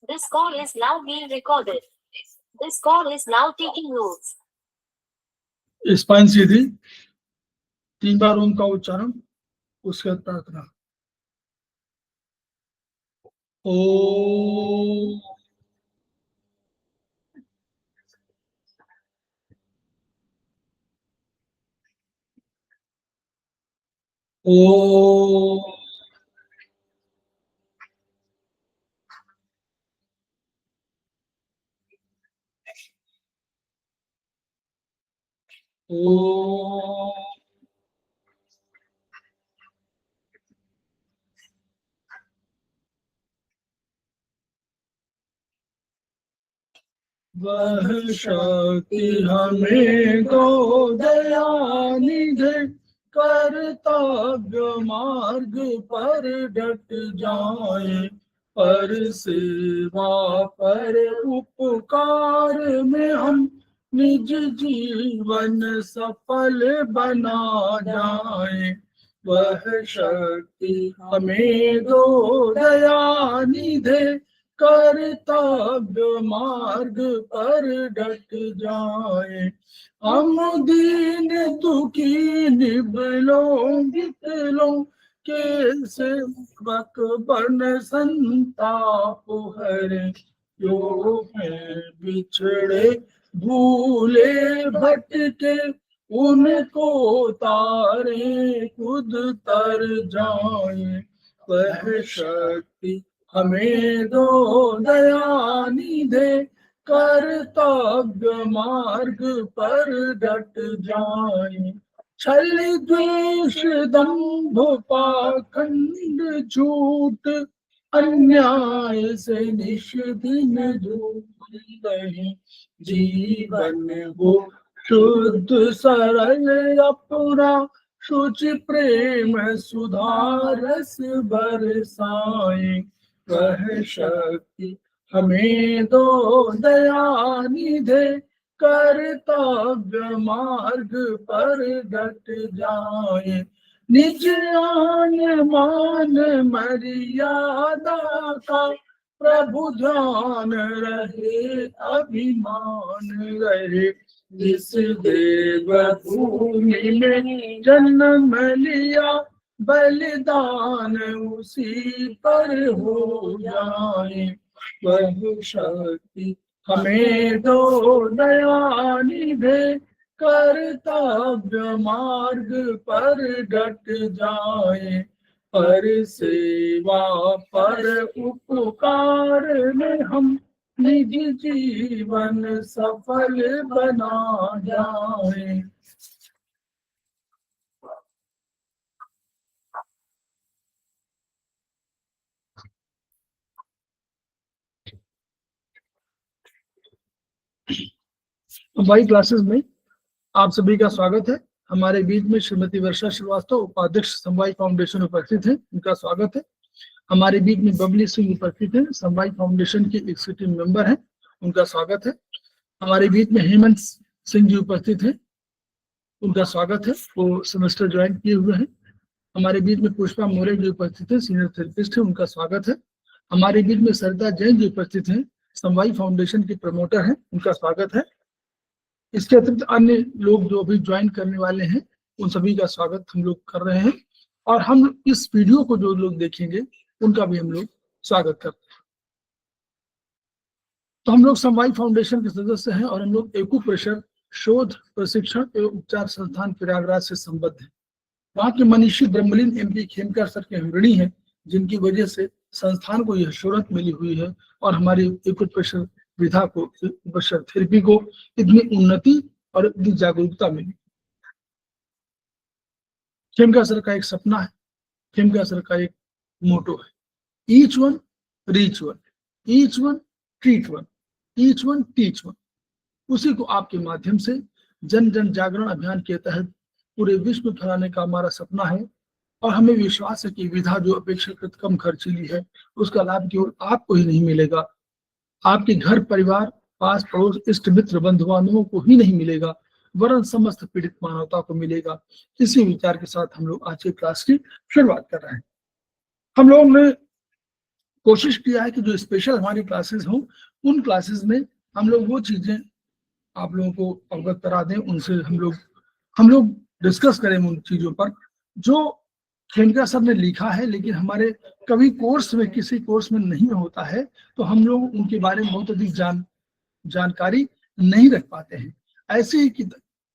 This call is now being recorded. This call is now taking notes. Spine सीधी, 3 बार ओम का उच्चारण, उसके बाद प्रार्थना। ओम ओम ओम वह शक्ति हमें दो दयानिधि, कर्तव्य मार्ग पर डट जाए, पर सेवा पर उपकार में हम निज जीवन सफल बना जाए। वह शक्ति हमें दो दयानिधि, कर्तव्य मार्ग पर डट जाए। हम दीन दुखी निबलों विकलों के सेवक बन संताप हरे, जो है बिछड़े भूले भटके, उनको तारे खुद तर जाए। वह शक्ति हमें दो दयानिधि, कर्तव्य मार्ग पर डट जाए। छल द्वेष दंभ पाखंड झूठ, अन्याय से निश दिन दूर रहे, जीवन हो शुद्ध सरल अपना, शुचि प्रेम सुधारस बरसाए। वह शक्ति हमें दो दयानिधि, कर्तव्य मार्ग पर डट जाए। निज आन मान मर्यादा का प्रभु ध्यान रहे, अभिमान रहे, जिस देव भूमि में जन्म लिया, बलिदान उसी पर हो जाए। वह शक्ति हमें दो दयानिधि, कर्तव्य मार्ग पर डट जाए, पर सेवा पर उपकार में हम निज जीवन सफल बना जाए। हमारी क्लासेस में आप सभी का स्वागत है। हमारे बीच में श्रीमती वर्षा श्रीवास्तव, उपाध्यक्ष समवाय फाउंडेशन उपस्थित है, उनका स्वागत है। हमारे बीच में बबली सिंह उपस्थित है, समवाय फाउंडेशन के एग्जीक्यूटिव मेंबर हैं, उनका स्वागत है। हमारे बीच में हेमंत सिंह जी उपस्थित हैं, उनका स्वागत है, वो सेमेस्टर ज्वाइन किए हुए हैं। हमारे बीच में पुष्पा मोरे जी उपस्थित है, सीनियर थेरेपिस्ट है, उनका स्वागत है। हमारे बीच में सरिता जैन जी उपस्थित हैं, समवाय फाउंडेशन के प्रमोटर हैं, उनका स्वागत है। इसके अतिरिक्त अन्य लोग जो अभी ज्वाइन करने वाले हैं, उन सभी का स्वागत हम लोग कर रहे हैं। और हम इस वीडियो को जो लोग देखेंगे उनका भी हम लोग स्वागत करते हैं। तो हम लोग समवाय फाउंडेशन के सदस्य हैं और हम लोग एक्यूप्रेशर शोध प्रशिक्षण एवं उपचार संस्थान प्रयागराज से संबद्ध हैं। वहाँ के मनीषी ब्रह्मलीन MP खेमकर सर के हम ऋणी हैं, जिनकी वजह से संस्थान को यह शोहरत मिली हुई है और हमारी एक्यूप्रेशर विधा को, एक्यूप्रेशर थेरेपी को इतनी उन्नति और इतनी जागरूकता मिली। खेमकर सर का एक सपना है, खेमकर सर का एक मोटो है, each one reach one, each one treat one, each one teach one. उसी को आपके माध्यम से जन जन जागरण अभियान के तहत पूरे विश्व में फैलाने का हमारा सपना है। और हमें विश्वास है कि विधा जो अपेक्षाकृत कम खर्चीली है, उसका लाभ केवल आपको ही नहीं मिलेगा, आपके घर परिवार, पास पड़ोस, इष्ट मित्र, बंधु बांधवों को ही नहीं मिलेगा, वरन समस्त पीड़ित मानवता को मिलेगा। इसी विचार के साथ हम लोग आज की क्लास की शुरुआत कर रहे हैं। हम लोगों ने कोशिश किया है कि जो स्पेशल हमारी क्लासेस हों उन क्लासेस में हम लोग वो चीजें आप लोगों को अवगत करा दें, उनसे हम लोग डिस्कस करें उन चीजों पर जो खेमका सर ने लिखा है, लेकिन हमारे कभी कोर्स में किसी कोर्स में नहीं होता है, तो हम लोग उनके बारे में बहुत अधिक जानकारी नहीं रख पाते हैं। ऐसी ही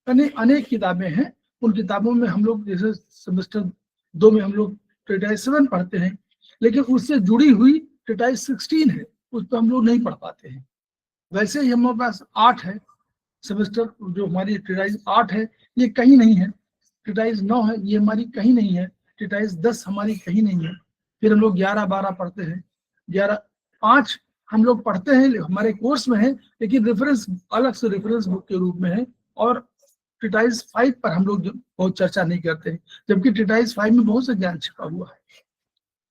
अनेक किताबें हैं, उन किताबों में हम लोग जैसे सेमेस्टर 2 में हम लोग ट्रेटाइज 7 पढ़ते हैं, लेकिन उससे जुड़ी हुई ट्रेटाइज 16 है, उस पर हम लोग नहीं पढ़ पाते हैं। वैसे ही हमारे पास 8 है सेमेस्टर, जो हमारी ट्रेटाइज 8 है ये कहीं नहीं है, ट्रेटाइज 9 है ये हमारी कहीं नहीं है, ट्रेटाइज 10 हमारी कहीं नहीं है। फिर हम लोग 11-12 पढ़ते हैं, 5 हम लोग पढ़ते हैं हमारे कोर्स में है, लेकिन रेफरेंस अलग से रेफरेंस बुक के रूप में है, और ट्रेटाइज 5 पर हम लोग बहुत चर्चा नहीं करते हैं, जबकि ट्रेटाइज 5 में बहुत से ज्ञान छिपा हुआ है।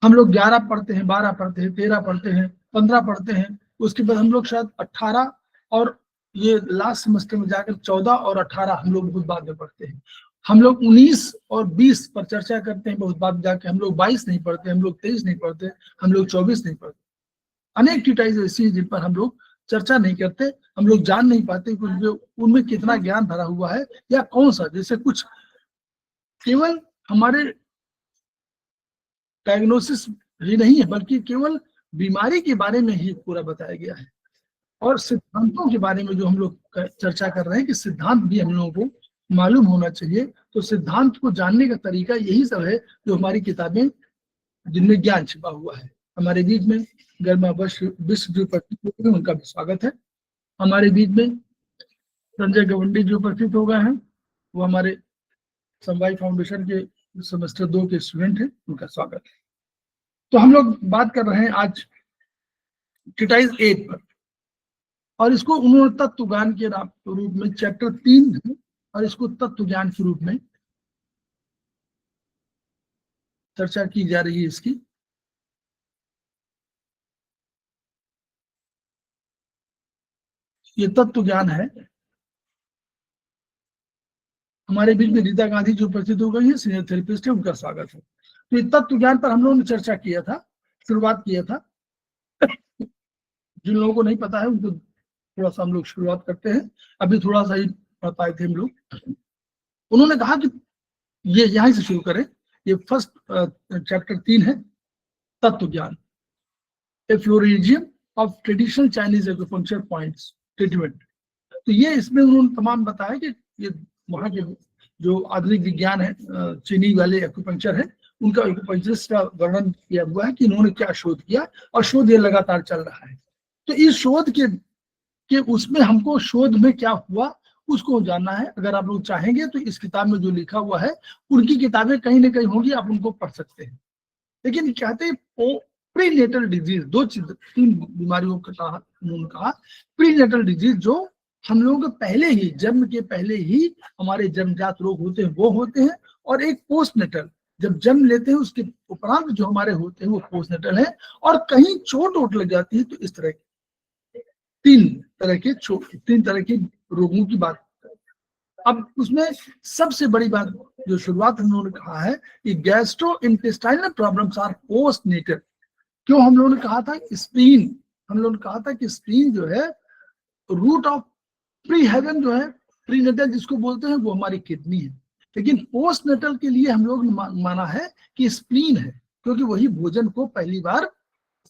हम लोग 11 पढ़ते हैं, 12 पढ़ते हैं, 13 पढ़ते हैं, 15 पढ़ते हैं, उसके बाद हम लोग शायद 18 और ये लास्ट सेमेस्टर में जाकर 14 और 18 हम लोग बहुत बाद में पढ़ते हैं। हम लोग 19 और 20 पर चर्चा करते हैं बहुत बाद जाके, हम लोग 22 नहीं पढ़ते, हम लोग 23 नहीं पढ़ते, हम लोग 24 नहीं पढ़ते। अनेक ट्रेटाइज ऐसी जिन पर हम लोग चर्चा नहीं करते, हम लोग जान नहीं पाते कि उनमें कितना ज्ञान भरा हुआ है या कौन सा, जैसे कुछ केवल हमारे डायग्नोसिस ही नहीं है, बल्कि केवल बीमारी के बारे में ही पूरा बताया गया है। और सिद्धांतों के बारे में जो हम लोग चर्चा कर रहे हैं कि सिद्धांत भी हम लोगों को मालूम होना चाहिए, तो सिद्धांत को जानने का तरीका यही सब है जो हमारी किताबें जिनमें ज्ञान छिपा हुआ है। हमारे बीच में गर्मा विश्व जो उपस्थित हुए हैं उनका भी स्वागत है। हमारे बीच में संजय गवंडी जो उपस्थित हो गए हैं, वो हमारे समवाय फाउंडेशन के सेमेस्टर 2 के स्टूडेंट हैं, उनका स्वागत है। तो हम लोग बात कर रहे हैं आज ट्रेटाइज 8 पर, और इसको उन्होंने तत्व ज्ञान के रूप में चैप्टर 3 है, और इसको तत्व ज्ञान के रूप में चर्चा की जा रही है। इसकी ये तत्व ज्ञान है। हमारे बीच में रीता गांधी जो उपस्थित हो गई है, सीनियर थेरेपिस्ट है, उनका स्वागत है। तो ये तत्व ज्ञान पर हम लोगों ने चर्चा किया था, शुरुआत किया था। जिन लोगों को नहीं पता है उनको थोड़ा सा हम लोग शुरुआत करते हैं, अभी थोड़ा सा ही पढ़ पाए थे हम लोग। उन्होंने कहा कि ये यहीं से शुरू करें, ये फर्स्ट चैप्टर 3 है, तत्व ज्ञान, a florilegium of traditional Chinese acupuncture points treatment. तो ये इसमें उन्होंने तमाम बताया कि ये वहाँ के जो आधुनिक विज्ञान है, चीनी वाले एक्यूपंक्चर है, उनका एक्यूपंक्चरिस्ट का वर्णन किया हुआ है कि इन्होंने क्या शोध किया, और शोध ये लगातार चल रहा है। तो इस शोध के उसमें हमको शोध में क्या हुआ उसको जानना है। अगर आप लोग चाहेंगे तो इस किताब में जो लिखा हुआ है उनकी किताबें कहीं ना कहीं होंगी, आप उनको पढ़ सकते हैं। लेकिन कहते हैं प्रीनेटल डिजीज, 3 बीमारियों का उन्होंने कहा। प्रीनेटल डिजीज जो हम लोगों के पहले ही, जन्म के पहले ही हमारे जन्मजात रोग होते हैं वो होते हैं, और एक पोस्टनेटल, जब जन्म लेते हैं उसके उपरांत जो हमारे होते हैं वो पोस्टनेटल है। और कहीं चोट वोट लग जाती है तो इस तरह के 3 तरह के रोगों की बात। अब उसमें सबसे बड़ी बात जो शुरुआत उन्होंने कहा है कि gastrointestinal problems are postnatal. क्यों हम लोगों ने कहा था स्प्लीन, हम लोगों ने कहा था कि स्प्लीन जो है रूट ऑफ प्री हेवन जो है, प्रीनेटल जिसको बोलते हैं, वो हमारी किडनी है। लेकिन पोस्टनेटल के लिए हम लोग माना है कि स्प्लीन है, क्योंकि वही भोजन को पहली बार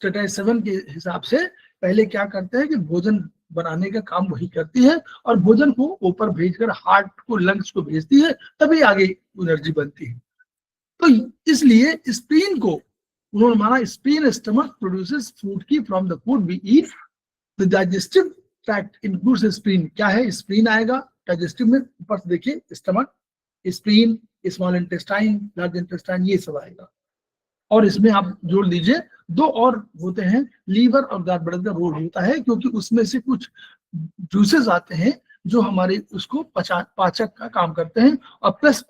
ट्रेटाइज 7 के हिसाब से पहले क्या करते हैं कि भोजन बनाने का काम वही करती है, और भोजन को ऊपर भेजकर हार्ट को, लंग्स को भेजती है, तभी आगे एनर्जी बनती है। तो इसलिए स्प्लीन को उन्होंने माना, spleen stomach produces food qi from the food we eat, the digestive tract includes spleen. क्या है स्प्लीन आएगा डाइजेस्टिव में, ऊपर से देखिए stomach, spleen, small intestine, large intestine, ये सब आएगा। और इसमें आप जोड़ लीजिए 2 और होते हैं, लीवर और गाल ब्लैडर का रोल होता है, क्योंकि उसमें से कुछ जूसेस आते हैं जो हमारे उसको पाचक का काम करते हैं, और प्लस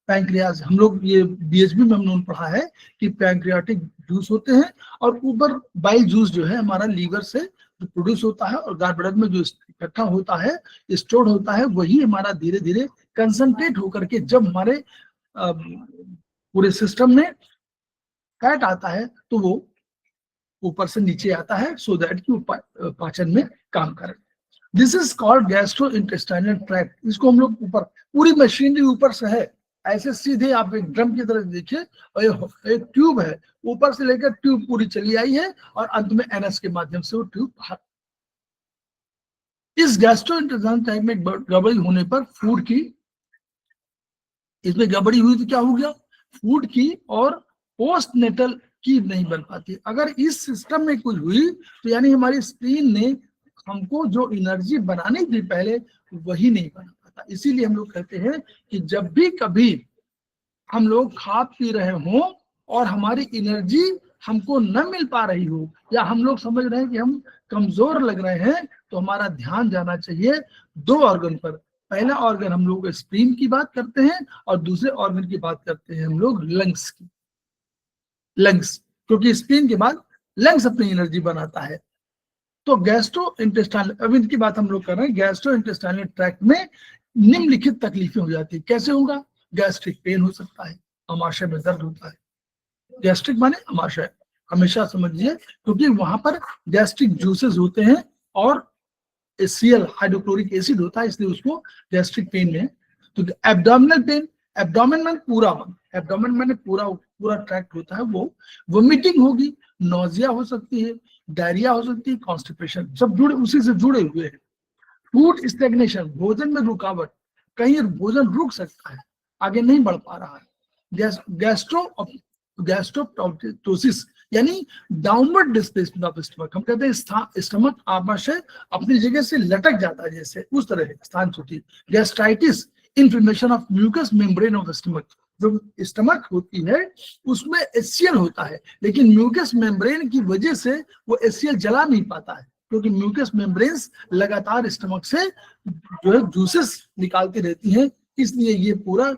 पैंक्रियाज हम लोग ये बीएचबी में हम लोगों ने पढ़ा है कि पैंक्रियाटिक जूस होते हैं, और ऊपर बाइल जूस जो है हमारा लीवर से जो प्रोड्यूस होता है और गाल ब्लैडर में जो इकट्ठा होता है, स्टोर होता है, वही हमारा धीरे धीरे कंसंट्रेट होकर के जब हमारे पूरे सिस्टम में फैट आता है तो वो ऊपर से नीचे आता है, सो दैट कि वो पाचन में काम करे। This is called gastro intestinal tract. इसको हम लोग ऊपर, पूरी मशीनरी ऊपर से है, ऐसे सीधे आप एक ड्रम की तरह देखिए, और एक ट्यूब है, ऊपर से लेकर ट्यूब पूरी चली आई है और अंत में एनएस के माध्यम से वो ट्यूब बाहर। इस गैस्ट्रोइंटेस्टाइनल ट्रैक्ट में गड़बड़ी होने पर फूड की, इसमें गड़बड़ी हुई तो क्या हो गया, फूड की और पोस्ट नेटल की नहीं बन पाती। अगर इस सिस्टम में कुछ हुई तो यानी हमारी स्प्लीन ने हमको जो एनर्जी बनानी थी पहले, वही नहीं बना पाता। इसीलिए हम लोग कहते हैं कि जब भी कभी हम लोग खा पी रहे हों और हमारी एनर्जी हमको न मिल पा रही हो, या हम लोग समझ रहे हैं कि हम कमजोर लग रहे हैं, तो हमारा ध्यान जाना चाहिए दो ऑर्गन पर। पहला ऑर्गन हम लोग स्प्लीन की बात करते हैं और दूसरे ऑर्गन की बात करते हैं हम लोग लंग्स की। लंग्स, क्योंकि स्प्लीन के बाद लंग्स अपनी एनर्जी बनाता है। तो गैस्ट्रो इंटेस्टाइनल, अब इनकी बात हम लोग कर रहे हैं। गैस्ट्रो इंटेस्टाइनल ट्रैक्ट में निम्नलिखित तकलीफें हो जाती है। कैसे होगा, गैस्ट्रिक पेन हो सकता है, अमाशय में दर्द होता है। गैस्ट्रिक माने अमाशय, हमेशा समझिए, क्योंकि वहां पर गैस्ट्रिक जूसेस होते हैं और HCl हाइड्रोक्लोरिक एसिड होता है, इसलिए उसको गैस्ट्रिक पेन में। तो एब्डोमिनल पेन, एब्डोमेन में पूरा, एब्डोमेन में पूरा ट्रैक्ट होता है, वो वोमिटिंग होगी, नोजिया हो सकती है, डायरिया हो सकती है, कॉन्स्टिपेशन, सब जुड़े, उसी से जुड़े हुए हैं। फूड स्टैग्नेशन, भोजन में रुकावट, कहीं भोजन रुक सकता है, आगे नहीं बढ़ पा रहा है। गैस्ट्रोप्टोसिस यानी डाउनवर्ड डिस्प्लेसमेंट ऑफ स्टमक। हम कहते हैं स्टमक आमाशय अपनी जगह से लटक जाता है, जैसे उस तरह स्थान चुकी। Gastritis, inflammation of mucous membrane of stomach. जो स्टमक होती है उसमें HCl होता है, लेकिन म्यूकस मेम्ब्रेन की वजह से वो HCl जला नहीं पाता है, क्योंकि म्यूकस मेम्ब्रेन्स लगातार स्टमक से जो है जूसेस निकालती रहती हैं। इसलिए ये पूरा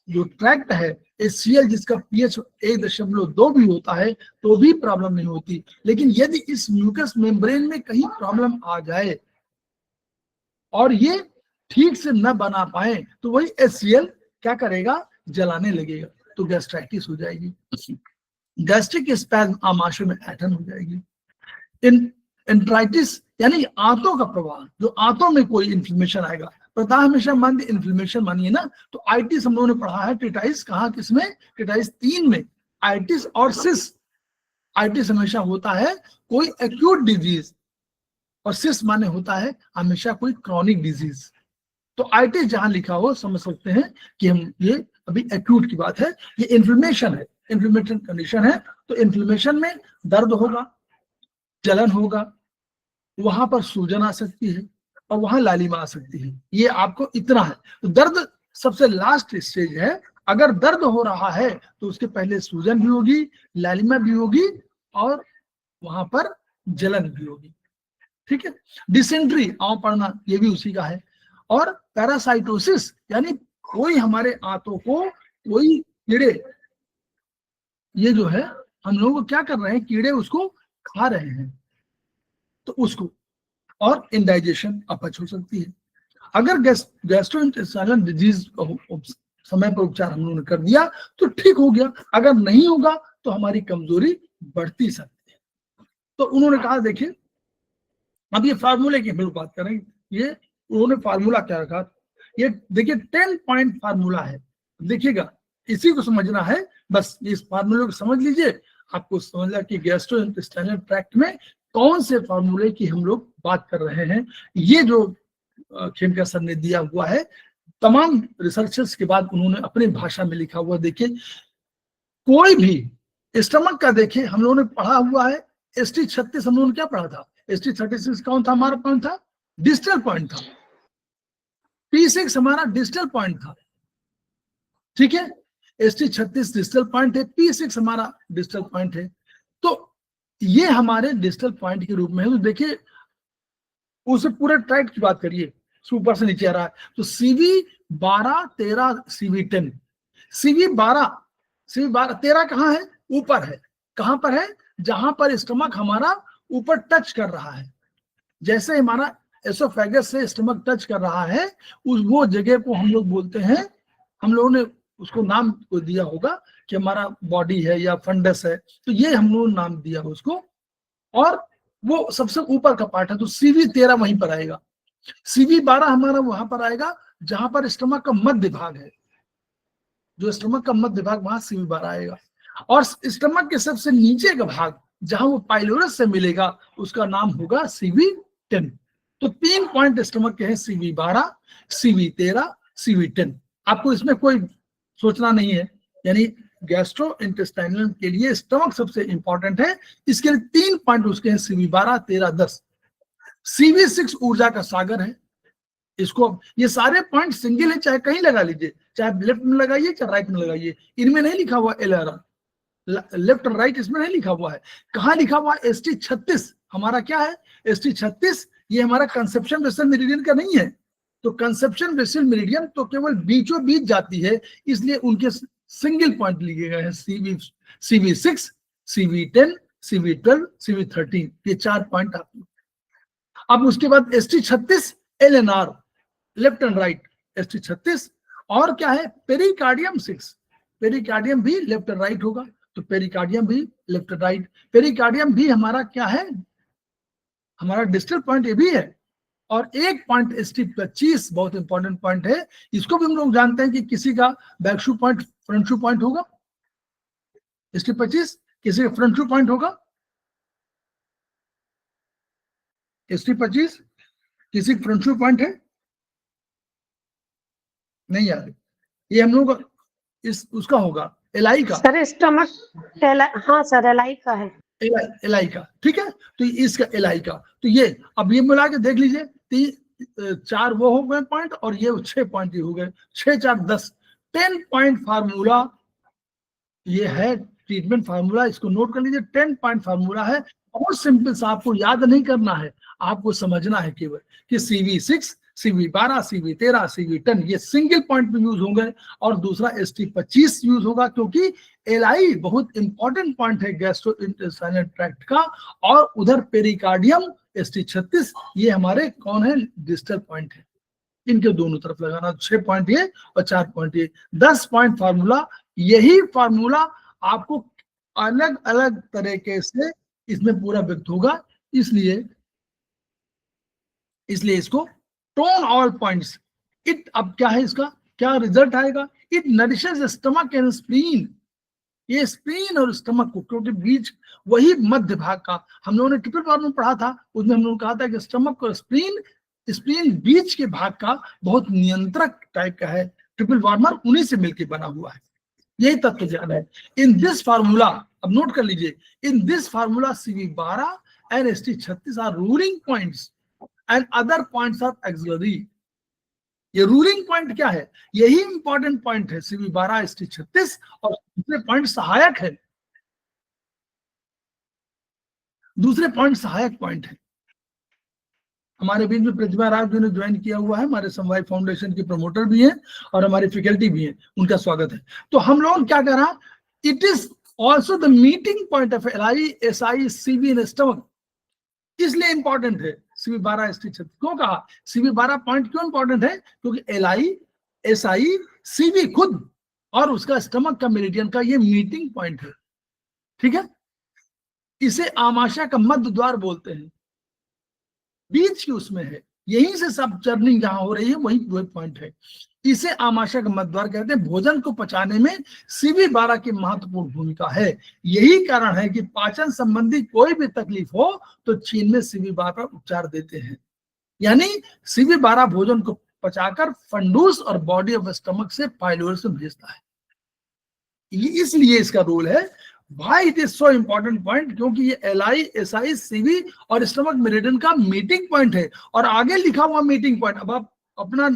जो ट्रैक्ट है, HCl जिसका pH 1.2 भी होता है तो भी प्रॉब्लम नहीं होती। लेकिन यदि इस म्यूकस मेम्ब्रेन में कहीं प्रॉब्लम आ जाए और ये ठीक से न बना पाए, तो वही HCl क्या करेगा, जलाने लगेगा, तो गैस्ट्राइटिस हो जाएगी। गैस्ट्रिक स्पैज्म, आमाशय में ऐंठन हो जाएगी। एंट्राइटिस यानी आंतों का प्रवाह, जो आंतों में कोई इन्फ्लेमेशन आएगा। प्रथा हमेशा मान इन्फ्लेमेशन मानिए ना, तो आइटिस हम लोगों ने पढ़ा है, टिटाइस कहाँ, किसमें, टिटाइस 3 में, आइटिस और सिस। आइटिस हमेशा होता है कोई एक्यूट डिजीज, और सिस माने होता है हमेशा कोई क्रॉनिक डिजीज। तो आइटिस जहां लिखा हो समझ सकते हैं कि हम ये अभी एक्यूट की बात है, ये इन्फ्लेमेशन है, इन्फ्लेमेशन कंडीशन है। तो इन्फ्लेमेशन में दर्द होगा, जलन होगा, वहां पर सूजन आ सकती है और वहां लालिमा आ सकती है। ये आपको इतना है। तो दर्द सबसे लास्ट स्टेज है। अगर दर्द हो रहा है तो उसके पहले सूजन भी होगी, लालिमा भी होगी और वहां पर जलन भी होगी। ठीक है। डिसेंट्री, आंव पड़ना, ये भी उसी का है। और पैरासाइटोसिस यानी कोई हमारे आंतों को कोई कीड़े, ये जो है हम लोग क्या कर रहे हैं, कीड़े उसको खा रहे हैं, तो उसको, और इंडाइजेशन, अपच हो सकती है। अगर गैस्ट्रोइंटेस्टाइनल डिजीज समय पर उपचार हम लोगों ने कर दिया तो ठीक हो गया, अगर नहीं होगा तो हमारी कमजोरी बढ़ती सकती है। तो उन्होंने कहा, देखिए अब ये फार्मूले की हम लोग बात करेंगे। ये उन्होंने फार्मूला क्या रखा, ये देखिए 10 पॉइंट फार्मूला है, देखिएगा, इसी को समझना है। बस इस फार्मूले को समझ लीजिए, आपको समझ लिया कि गैस्ट्रोइंटेस्टाइनल ट्रैक्ट में कौन से फार्मूले की हम लोग बात कर रहे हैं। ये जो खेमका सर ने दिया हुआ है, तमाम रिसर्चर्स के बाद उन्होंने अपनी भाषा में लिखा हुआ। देखिए कोई भी स्टमक का, देखिए हम लोगों ने पढ़ा हुआ है ST36, हम लोगों ने क्या पढ़ा था, ST36 कौन था, हमारा पॉइंट था, डिस्टल पॉइंट था। P6 हमारा डिस्टल पॉइंट था, ठीक है। ST36 डिस्टल पॉइंट है, P6 हमारा डिस्टल पॉइंट है। तो ये हमारे डिस्टल पॉइंट के रूप में है। तो देखिए उसे पूरे ट्रैक्ट की बात करिए, ऊपर से नीचे आ रहा है, तो CV12, 13, CV10, CV12, 13 कहाँ है, ऊपर है। कहां पर है, जहां पर स्टमक हमारा ऊपर टच कर रहा है। जैसे हमारा एसोफेगस से स्टमक टच कर रहा है, वो जगह को हम लोग बोलते हैं, हम लोगों ने उसको नाम को दिया होगा कि हमारा बॉडी है या फंडस है, तो ये हम लोगों ने नाम दिया उसको और वो सबसे ऊपर का पार्ट है, तो CV13 वहीं पर आएगा। CV12 हमारा वहां पर आएगा जहां पर स्टमक का मध्य भाग है, जो स्टमक का मध्य भाग, वहां CV12 आएगा। और स्टमक के सबसे नीचे का भाग जहां वो पाइलोरस से मिलेगा उसका नाम होगा CV10। तो 3 पॉइंट स्टमक के हैं, CV12, CV13, CV10। आपको इसमें कोई सोचना नहीं है, यानी गैस्ट्रो इंटेस्टाइनल के लिए स्टमक सबसे इंपॉर्टेंट है, इसके लिए 3 पॉइंट उसके हैं, CV12, 13, 10। CV6 ऊर्जा का सागर है, इसको, ये सारे पॉइंट सिंगल है, चाहे कहीं लगा लीजिए, चाहे लेफ्ट में लगाइए चाहे राइट में लगाइए, इनमें नहीं लिखा हुआ LR, लेफ्ट और राइट इसमें नहीं लिखा हुआ है। कहाँ लिखा हुआ है? ST36 हमारा क्या है? ST36 ये हमारा कंसेप्शन वेसल मेरिडियन का नहीं है। तो कंसेप्शन वेसल मेरिडियन तो केवल बीचों बीच जाती है, इसलिए उनके सिंगल पॉइंट लिए गए हैं, CV6, CV10, CV12, CV13, ये 4 पॉइंट आपको। अब उसके बाद ST36 LNR, left and right, ST36। और क्या है? पेरिकार्डियम 6, पेरिकार्डियम भी लेफ्ट एंड राइट होगा, तो पेरिकार्डियम भी लेफ्ट एंड राइट। पेरिकार्डियम भी हमारा क्या है? हमारा डिस्टल पॉइंट ये भी है। और एक पॉइंट ST25 बहुत इंपॉर्टेंट पॉइंट है, इसको भी हम लोग जानते हैं कि किसी का बैक शू पॉइंट फ्रंट शू पॉइंट होगा, ST25 किसी का फ्रंट शू पॉइंट होगा, ST25 किसी का फ्रंट शू पॉइंट है? नहीं यार, ये हम लोग इस उसका होगा LI का सर स्टमक हाँ सर LI का है, LI का, ठीक है। तो इसका LI का, तो ये अब ये मिला के देख लीजिए, 4 वो हो गए पॉइंट और ये 6 पॉइंट ये हो गए, 6, 4, 10, 10 पॉइंट फार्मूला ये है, ट्रीटमेंट फार्मूला, इसको नोट कर लीजिए। 10 पॉइंट फार्मूला है, बहुत सिंपल सा, आपको याद नहीं करना है, आपको समझना है केवल कि CV6, CV12, CV13, CV10 ये सिंगल पॉइंट में यूज होंगे, और दूसरा ST25 यूज होगा, क्योंकि LI बहुत इंपॉर्टेंट पॉइंट है गैस्ट्रोइंटेस्टाइनल ट्रैक्ट का। और उधर पेरिकार्डियम ST36 ये हमारे कौन है? डिस्टल पॉइंट है। इनके दोनों तरफ लगाना, 6 पॉइंट ये और 4 पॉइंट ये, 10 पॉइंट फार्मूला। यही फार्मूला आपको अलग अलग तरीके से इसमें पूरा व्यक्त होगा, इसलिए इसको टोन ऑल पॉइंट्स इट। अब क्या है इसका, क्या रिजल्ट आएगा? It nourishes stomach and spleen, ये स्प्लीन और स्टमक को, क्योंकि बीच वही मध्य भाग का हम लोगों ने ट्रिपल बार में पढ़ा था, उसमें हम लोगों ने कहा था कि स्टमक और स्प्लीन बीच के भाग का बहुत नियंत्रक टाइप का है, ट्रिपल वार्मर उन्हीं से मिलकर बना हुआ है, यही तत्व ज्ञान है। इन दिस फार्मूला, अब नोट कर लीजिए, in this formula CV12 and ST36 are ruling points and other points are auxiliary. ये रूलिंग पॉइंट क्या है? यही इंपॉर्टेंट पॉइंट है, CV12, ST36, और दूसरे पॉइंट सहायक है, दूसरे पॉइंट सहायक पॉइंट है। हमारे बीच में प्रतिभा राज जो ने ज्वाइन किया हुआ है, हमारे समवाय फाउंडेशन के प्रमोटर भी हैं और हमारे फैकल्टी भी हैं, उनका स्वागत है। तो हम लोग क्या कर रहा है, it is also the meeting point of LI, SI, CV in stomach, इसलिए इंपॉर्टेंट है। CV12, ST36 क्यों कहा? CV12 पॉइंट क्यों इंपॉर्टेंट है? क्योंकि LI, SI, CV खुद और उसका स्टमक का मेरिडियन का ये मीटिंग पॉइंट है, ठीक है। इसे आमाशय का मध्य द्वार बोलते हैं, बीच की उसमें है, यहीं से सब चर्निंग जहां हो रही है वही पॉइंट है, इसे आमाशय का मध्य द्वार कहते हैं। भोजन को पचाने में CV12 की महत्वपूर्ण भूमिका है, यही कारण है कि पाचन संबंधी कोई भी तकलीफ हो तो चीन में CV12 उपचार देते हैं, यानी CV12 भोजन को पचाकर फंडूस और बॉडी ऑफ स्टमक से पाइलोरस में भेजता है, इसलिए इसका रोल है। Why it is so important point? क्योंकि ये LI, SI, CV और स्टमक मेरिडियन का मीटिंग पॉइंट है, और आगे लिखा हुआ मीटिंग पॉइंट, अब आप अपना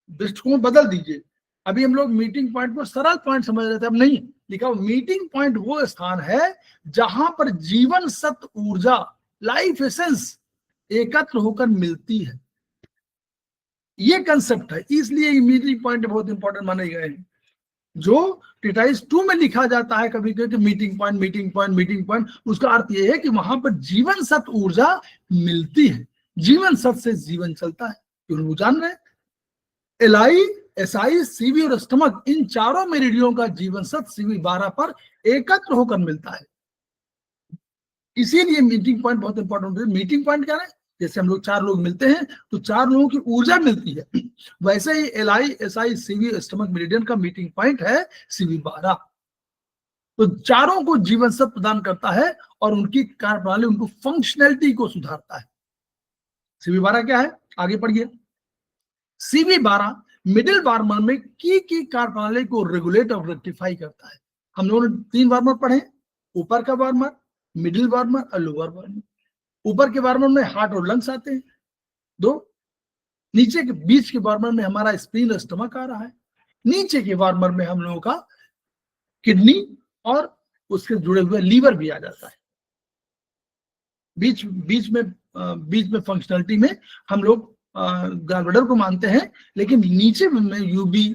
दृष्टिकोण बदल दीजिए। अभी हम लोग मीटिंग पॉइंट को सरल पॉइंट समझ रहे थे, अब नहीं, लिखा हुआ मीटिंग पॉइंट वो स्थान है जहां पर जीवन सत्व ऊर्जा, लाइफ एसेंस एकत्र होकर मिलती है, ये कंसेप्ट है, इसलिए मीटिंग पॉइंट बहुत इंपॉर्टेंट माने गए हैं। जो टिटाइस 2 में लिखा जाता है कभी कभी meeting point, meeting point, meeting point, उसका अर्थ यह है कि वहां पर जीवन सत्व ऊर्जा मिलती है, जीवन सत्व से जीवन चलता है, क्यों लोग जान रहे हैं। LI, SI, CV और स्टमक, इन चारों मेरिडियनों का जीवन सत्व CV12 पर एकत्र होकर मिलता है। इसीलिए मीटिंग पॉइंट बहुत इंपॉर्टेंट है। मीटिंग पॉइंट क्या है? जैसे हम लोग 4 लोग मिलते हैं तो 4 लोगों की ऊर्जा मिलती है, वैसे ही LI, SI, CV stomach meridian का मीटिंग पॉइंट है CV12। तो चारों को जीवन सब प्रदान करता है और उनकी कार्यप्रणाली, उनको फंक्शनैलिटी को सुधारता है। CV12 क्या है? आगे पढ़िए। CV12 मिडिल वार्मर में की कार्यप्रणाली को रेगुलेट और रेक्टिफाई करता है। हम लोगों ने 3 वार्मर पढ़े, ऊपर का वार्मर, मिडिल वार्मर और लोअर वार्मर। ऊपर के वार्मर में हार्ट और लंग्स आते हैं 2, नीचे के बीच के वार्मर में हमारा स्प्लीन और स्टमक आ रहा है, नीचे के वार्मर में हम लोगों का किडनी और उसके जुड़े हुए लीवर भी आ जाता है। बीच में फंक्शनलिटी में हम लोग गॉलब्लैडर को मानते हैं, लेकिन नीचे में यूबी,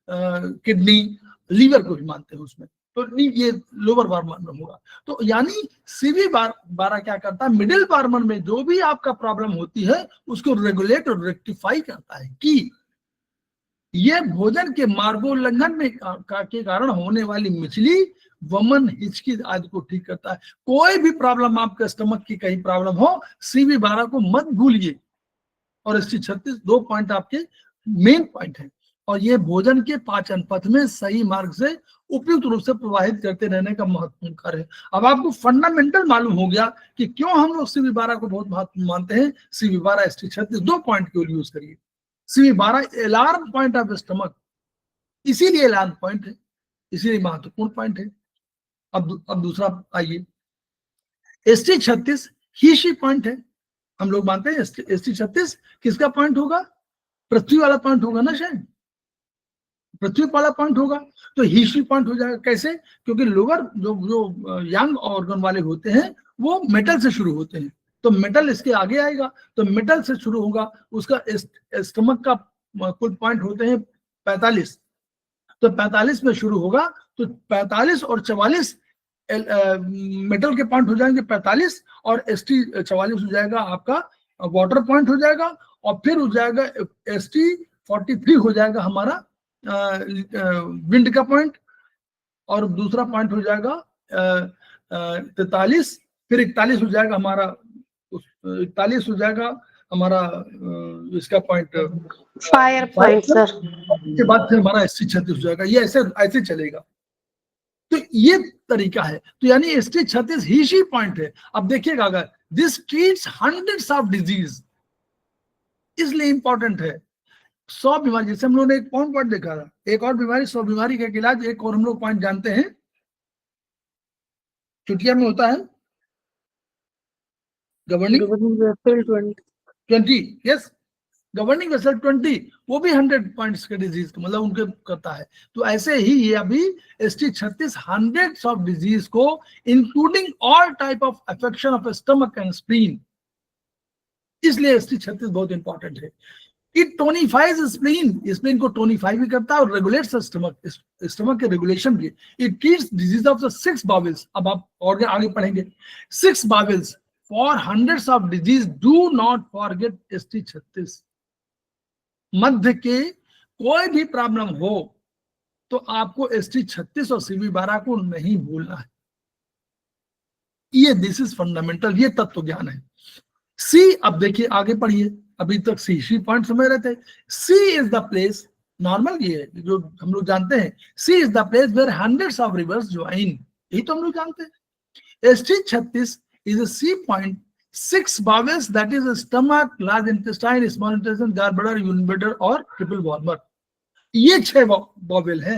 किडनी, लीवर को भी मानते हैं उसमें। तो ये लोअर वार्मर में होगा। तो यानी CV12 क्या करता है? मिडिल वार्मर में जो भी आपका प्रॉब्लम होती है उसको रेगुलेट और रेक्टिफाई करता है कि यह भोजन के मार्गोल्लंघन में के कारण होने वाली मिचली, वमन, हिचकी आदि को ठीक करता है। कोई भी प्रॉब्लम आपके स्टमक की कहीं प्रॉब्लम हो, CV12 को मत भूलिए। और ST36 2 पॉइंट आपके मेन पॉइंट है और ये भोजन के पाचन पथ में सही मार्ग से उपयुक्त रूप से प्रवाहित करते रहने का महत्वपूर्ण कार्य है। अब आपको फंडामेंटल मालूम हो गया कि क्यों हम लोग CV12 को बहुत महत्वपूर्ण मानते हैं। CV12 ST36 2 पॉइंट की ओर यूज करिए। CV12 alarm point of stomach, इसीलिए अलार्म पॉइंट है, इसीलिए महत्वपूर्ण पॉइंट है। अब दूसरा आइए, ST36 हीशी पॉइंट है। हम लोग मानते हैं ST36 किसका पॉइंट होगा? पृथ्वी वाला पॉइंट होगा ना, शायद पृथ्वी वाला पॉइंट होगा। तो हीशी पॉइंट हो जाएगा। कैसे? क्योंकि लोअर जो यंग ऑर्गन वाले होते हैं वो मेटल से शुरू होते हैं, तो मेटल इसके आगे आएगा, तो मेटल से शुरू होगा। उसका स्टमक का कुल पॉइंट होते हैं 45, तो 45 में शुरू होगा। तो 45 और 44 मेटल के पॉइंट हो जाएंगे 45, और ST44 हो जाएगा आपका वाटर पॉइंट हो जाएगा, और फिर हो जाएगा ST43 हो जाएगा हमारा विंड का पॉइंट, और दूसरा पॉइंट हो जाएगा 43, फिर 41 हो जाएगा हमारा, 41 हो जाएगा हमारा इसका पॉइंट फायर पॉइंट सर। के बाद फिर हमारा ST36 हो जाएगा। ये ऐसे चलेगा। तो ये तरीका है। तो यानी ST36 हीशी पॉइंट है। अब देखिएगा, अगर this treats hundreds of disease, इसलिए इंपॉर्टेंट है। 100 बीमारी, जैसे हम लोगों ने एक पॉइंट देखा था, एक और बीमारी, 100 बीमारी का इलाज, एक और हम लोग पॉइंट जानते हैं, चुटिया में होता है governing vessel 20, yes, governing vessel 20, वो भी 100 पॉइंट्स के डिजीज मतलब उनके करता है। तो ऐसे ही ये अभी ST36 हंड्रेड्स ऑफ डिजीज को, including all type of affection of stomach and spleen, इसलिए ST36 बहुत इंपॉर्टेंट है। इट टोनिफाइज स्प्लीन को टोनिफाई भी करता है और रेगुलेट्स स्टमक के रेगुलेशन भी। It treats disease of the 6 bowels. अब आप और आगे पढ़ेंगे, 6 bowels for hundreds of disease, do not forget ST36। मध्य के कोई भी प्रॉब्लम हो तो आपको ST36 और CV12 को नहीं भूलना है। ये दिस इज फंडामेंटल, ये तत्व ज्ञान है। सी, अब देखिए आगे पढ़िए, अभी तक सी पॉइंट समझ रहे थे। Sea is the place, normal ये है जो हम लोग जानते हैं, sea is the place where hundreds of rivers join, यही तो हम लोग जानते हैं। ST36 is a sea point, 6 bowels, that is stomach, large intestine, small intestine, gallbladder, यूनिब्लैडर और ट्रिपल वार्मर। ये 6 बावेल है।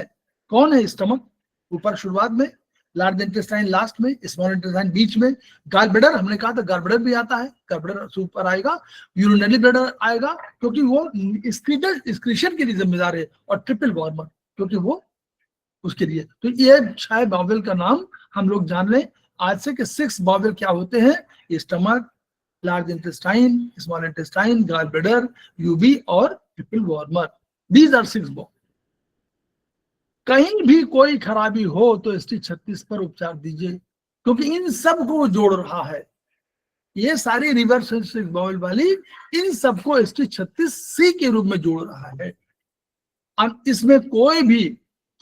कौन है? स्टमक ऊपर शुरुआत में, लार्ज इंटेस्टाइन लास्ट में, स्मॉल इंटेस्टाइन बीच में, गॉलब्लैडर हमने कहा था गॉलब्लैडर भी आता है, गॉलब्लैडर ऊपर आएगा, यूरिनरी ब्लैडर आएगा क्योंकि वो एक्सक्रीशन के लिए जिम्मेदार है, और ट्रिपल वार्मर क्योंकि वो उसके लिए। तो ये 6 बावेल का नाम हम लोग जान लें आज से कि 6 बावेल क्या होते हैं। Stomach, large intestine, small intestine, gallbladder, UB और triple warmer, these are 6 bowel. कहीं भी कोई खराबी हो तो ST36 पर उपचार दीजिए, क्योंकि इन सब को जोड़ रहा है। ये सारी रिवर्स बाउल वाली इन सबको ST36C के रूप में जोड़ रहा है। अब इसमें कोई भी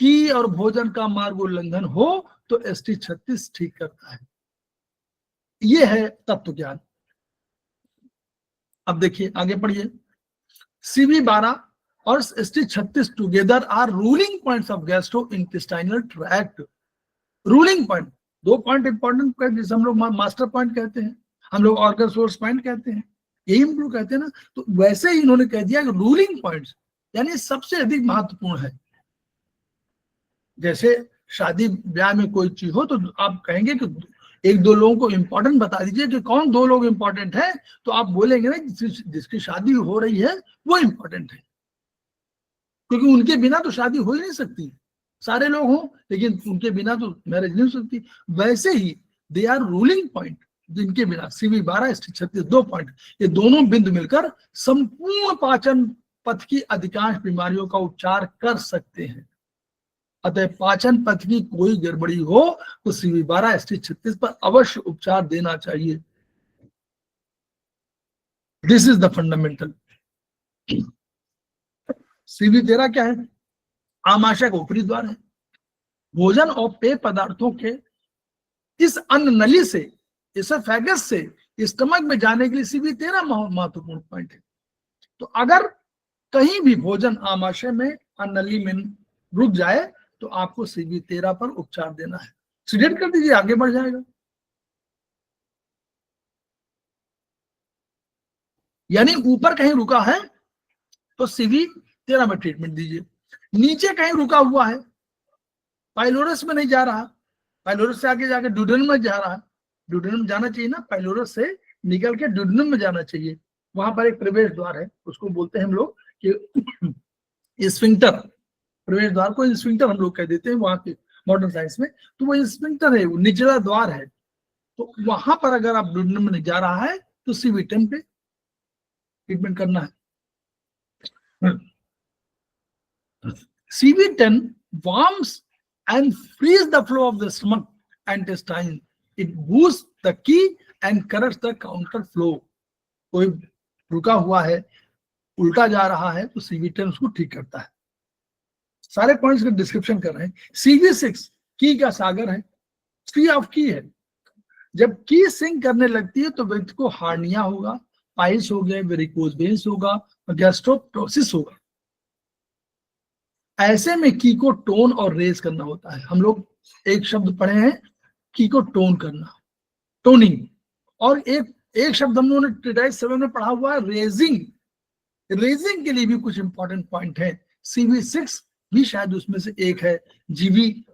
की और भोजन का मार्ग उल्लंघन हो तो ST36 ठीक करता है। ये है तत्व ज्ञान। अब देखिए आगे पढ़िए। CV12 और ST36 together are ruling points of gastrointestinal tract. Ruling point, दो पॉइंट इंपॉर्टेंट पॉइंट जिसे हम लोग मास्टर पॉइंट कहते हैं, हम लोग ऑर्गन सोर्स पॉइंट कहते हैं, यही हम लोग कहते हैं ना। तो वैसे ही इन्होंने कह दिया कि रूलिंग पॉइंट्स यानी सबसे अधिक महत्वपूर्ण है। जैसे शादी ब्याह में कोई चीज हो तो आप कहेंगे कि एक दो लोगों को इंपॉर्टेंट बता दीजिए कि कौन दो लोग इंपॉर्टेंट है, तो आप बोलेंगे ना जिसकी शादी हो रही है वो इंपॉर्टेंट है, क्योंकि उनके बिना तो शादी हो ही नहीं सकती। सारे लोग हों लेकिन उनके बिना तो मैरिज नहीं हो सकती। वैसे ही दे आर रूलिंग पॉइंट, जिनके बिना CV12 ST36 दो पॉइंट, ये दोनों बिंदु मिलकर संपूर्ण पाचन पथ की अधिकांश बीमारियों का उपचार कर सकते हैं। अतः पाचन पथ की कोई गड़बड़ी हो तो CV12 ST36 पर अवश्य उपचार देना चाहिए। This is the fundamental. CV13 क्या है? आमाशय का ऊपरी द्वार है। भोजन और पेय पदार्थों के इस अन्न नली से, इसोफेगस से स्टमक में जाने के लिए CV13 महत्वपूर्ण पॉइंट है। तो अगर कहीं भी भोजन आमाशय में अन्न नली में रुक जाए तो आपको CV13 पर उपचार देना है। सिलेक्ट कर दीजिए, आगे बढ़ जाएगा। यानी ऊपर कहीं रुका है तो CV13 में ट्रीटमेंट दीजिए। नीचे कहीं रुका हुआ है, पाइलोरस में नहीं जा रहा, पाइलोरस से आगे जाके ड्यूडेनम में जा रहा है, ड्यूडेनम जाना चाहिए ना, पाइलोरस से निकल के ड्यूडेनम में जाना चाहिए। वहां पर एक प्रवेश द्वार है, उसको बोलते हैं हम लोग कि स्फिंक्टर। प्रवेश द्वार को स्फिंक्टर हम लोग कह देते हैं वहां के मॉडर्न साइंस में। तो वो स्फिंक्टर है, वो निचला द्वार है। तो वहां पर अगर आप ड्यूडेनम में जा रहा है तो CV10 पे ट्रीटमेंट करना है। CV10 warms and frees the flow of the stomach and intestine. It boosts the key and corrects the counter flow. कोई रुका हुआ है, उल्टा जा रहा है तो CV10 उसको ठीक करता है। सारे पॉइंट्स का डिस्क्रिप्शन कर रहे हैं। CV6 की का सागर है, ट्री ऑफ की है। जब की सिंक करने लगती है तो व्यक्ति को हार्निया होगा, पाइल्स हो गए, वेरिकोज वेन्स होगा और गैस्ट्रोप्टोसिस होगा। ऐसे में की को टोन और रेज करना होता है। हम लोग एक शब्द पढ़े हैं, की को टोन करना, टोनिंग। और एक शब्द हम लोगों ने ट्रेटाइज 7 में पढ़ा हुआ है, रेजिंग। रेजिंग के लिए भी कुछ इंपॉर्टेंट पॉइंट है। CV6 भी शायद उसमें से एक है। जीवी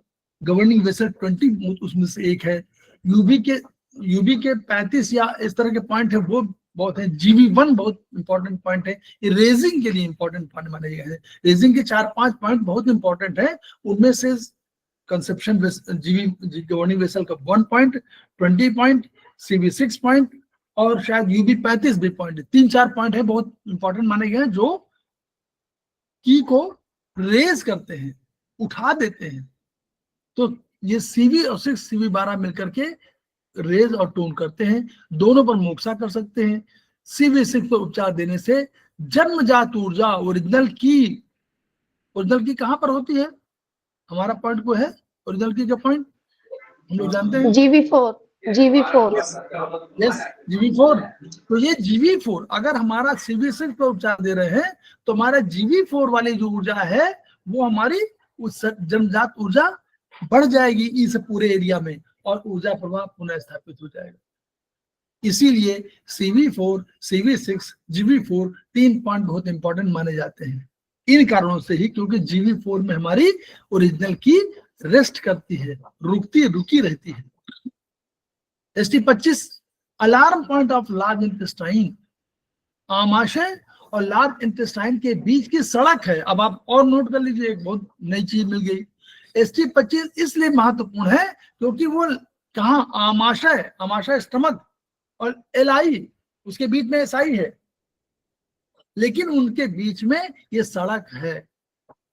गवर्निंग वेसल 20 उसमें से एक है। यूबी के 35 या इस तरह के पॉइंट है, वो बहुत है। GB1 बहुत इंपॉर्टेंट पॉइंट है। ये रेजिंग के लिए इंपॉर्टेंट पॉइंट माने गए हैं। रेजिंग के 4-5 पॉइंट बहुत इंपॉर्टेंट है। उनमें से कंसेप्शन जीवी गवर्निंग वेसल का 1 पॉइंट, 20 पॉइंट, CV6 पॉइंट और शायद UB 35 भी पॉइंट है। 3-4 पॉइंट है बहुत इंपॉर्टेंट माने गए हैं, जो की को रेज करते हैं, उठा देते हैं। तो ये CV6 CV12 मिलकर के रेज और टोन करते हैं। दोनों पर मोक्षा कर सकते हैं। CV6 पर उपचार देने से जन्मजात ऊर्जा, ओरिजिनल की कहां पर होती है? हमारा पॉइंट को है ओरिजिनल की का पॉइंट हम लोग जानते हैं, GV4 यस GB4। तो ये GB4 अगर हमारा CV6 पर उपचार दे रहे हैं तो हमारा GB4 वाली जो ऊर्जा है वो हमारी उस जन्मजात ऊर्जा बढ़ जाएगी इस पूरे एरिया में और ऊर्जा प्रवाह पुनः स्थापित हो जाएगा। इसीलिए CV4, CV6, GB4 3 पॉइंट बहुत इंपॉर्टेंट माने जाते हैं। इन कारणों से ही, क्योंकि GB4 में हमारी ओरिजिनल की रेस्ट करती है, रुकी रहती है। ST25 alarm point of large intestine, आमाशय और लार्ज इंटेस्टाइन के बीच की सड़क है। अब आप और नोट कर लीजिए, एक बहुत नई चीज मिल गई। ST25 इसलिए महत्वपूर्ण है क्योंकि वो कहाँ, आमाशय स्टमक और LI उसके बीच में SI है, लेकिन उनके बीच में ये सड़क है।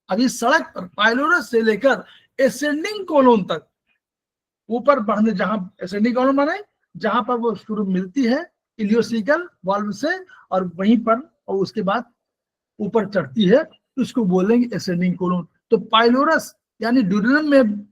अब इस सड़क पर पाइलोरस से लेकर एसेंडिंग कोलोन तक ऊपर बढ़ने, जहां एसेंडिंग कोलोन माने जहां पर वो शुरू मिलती है इलियोसिकल वाल्व से और वहीं पर, और उसके बाद ऊपर चढ़ती है, उसको बोलेंगे एसेंडिंग कोलोन। तो पाइलोरस यानी ड्यूडेनम में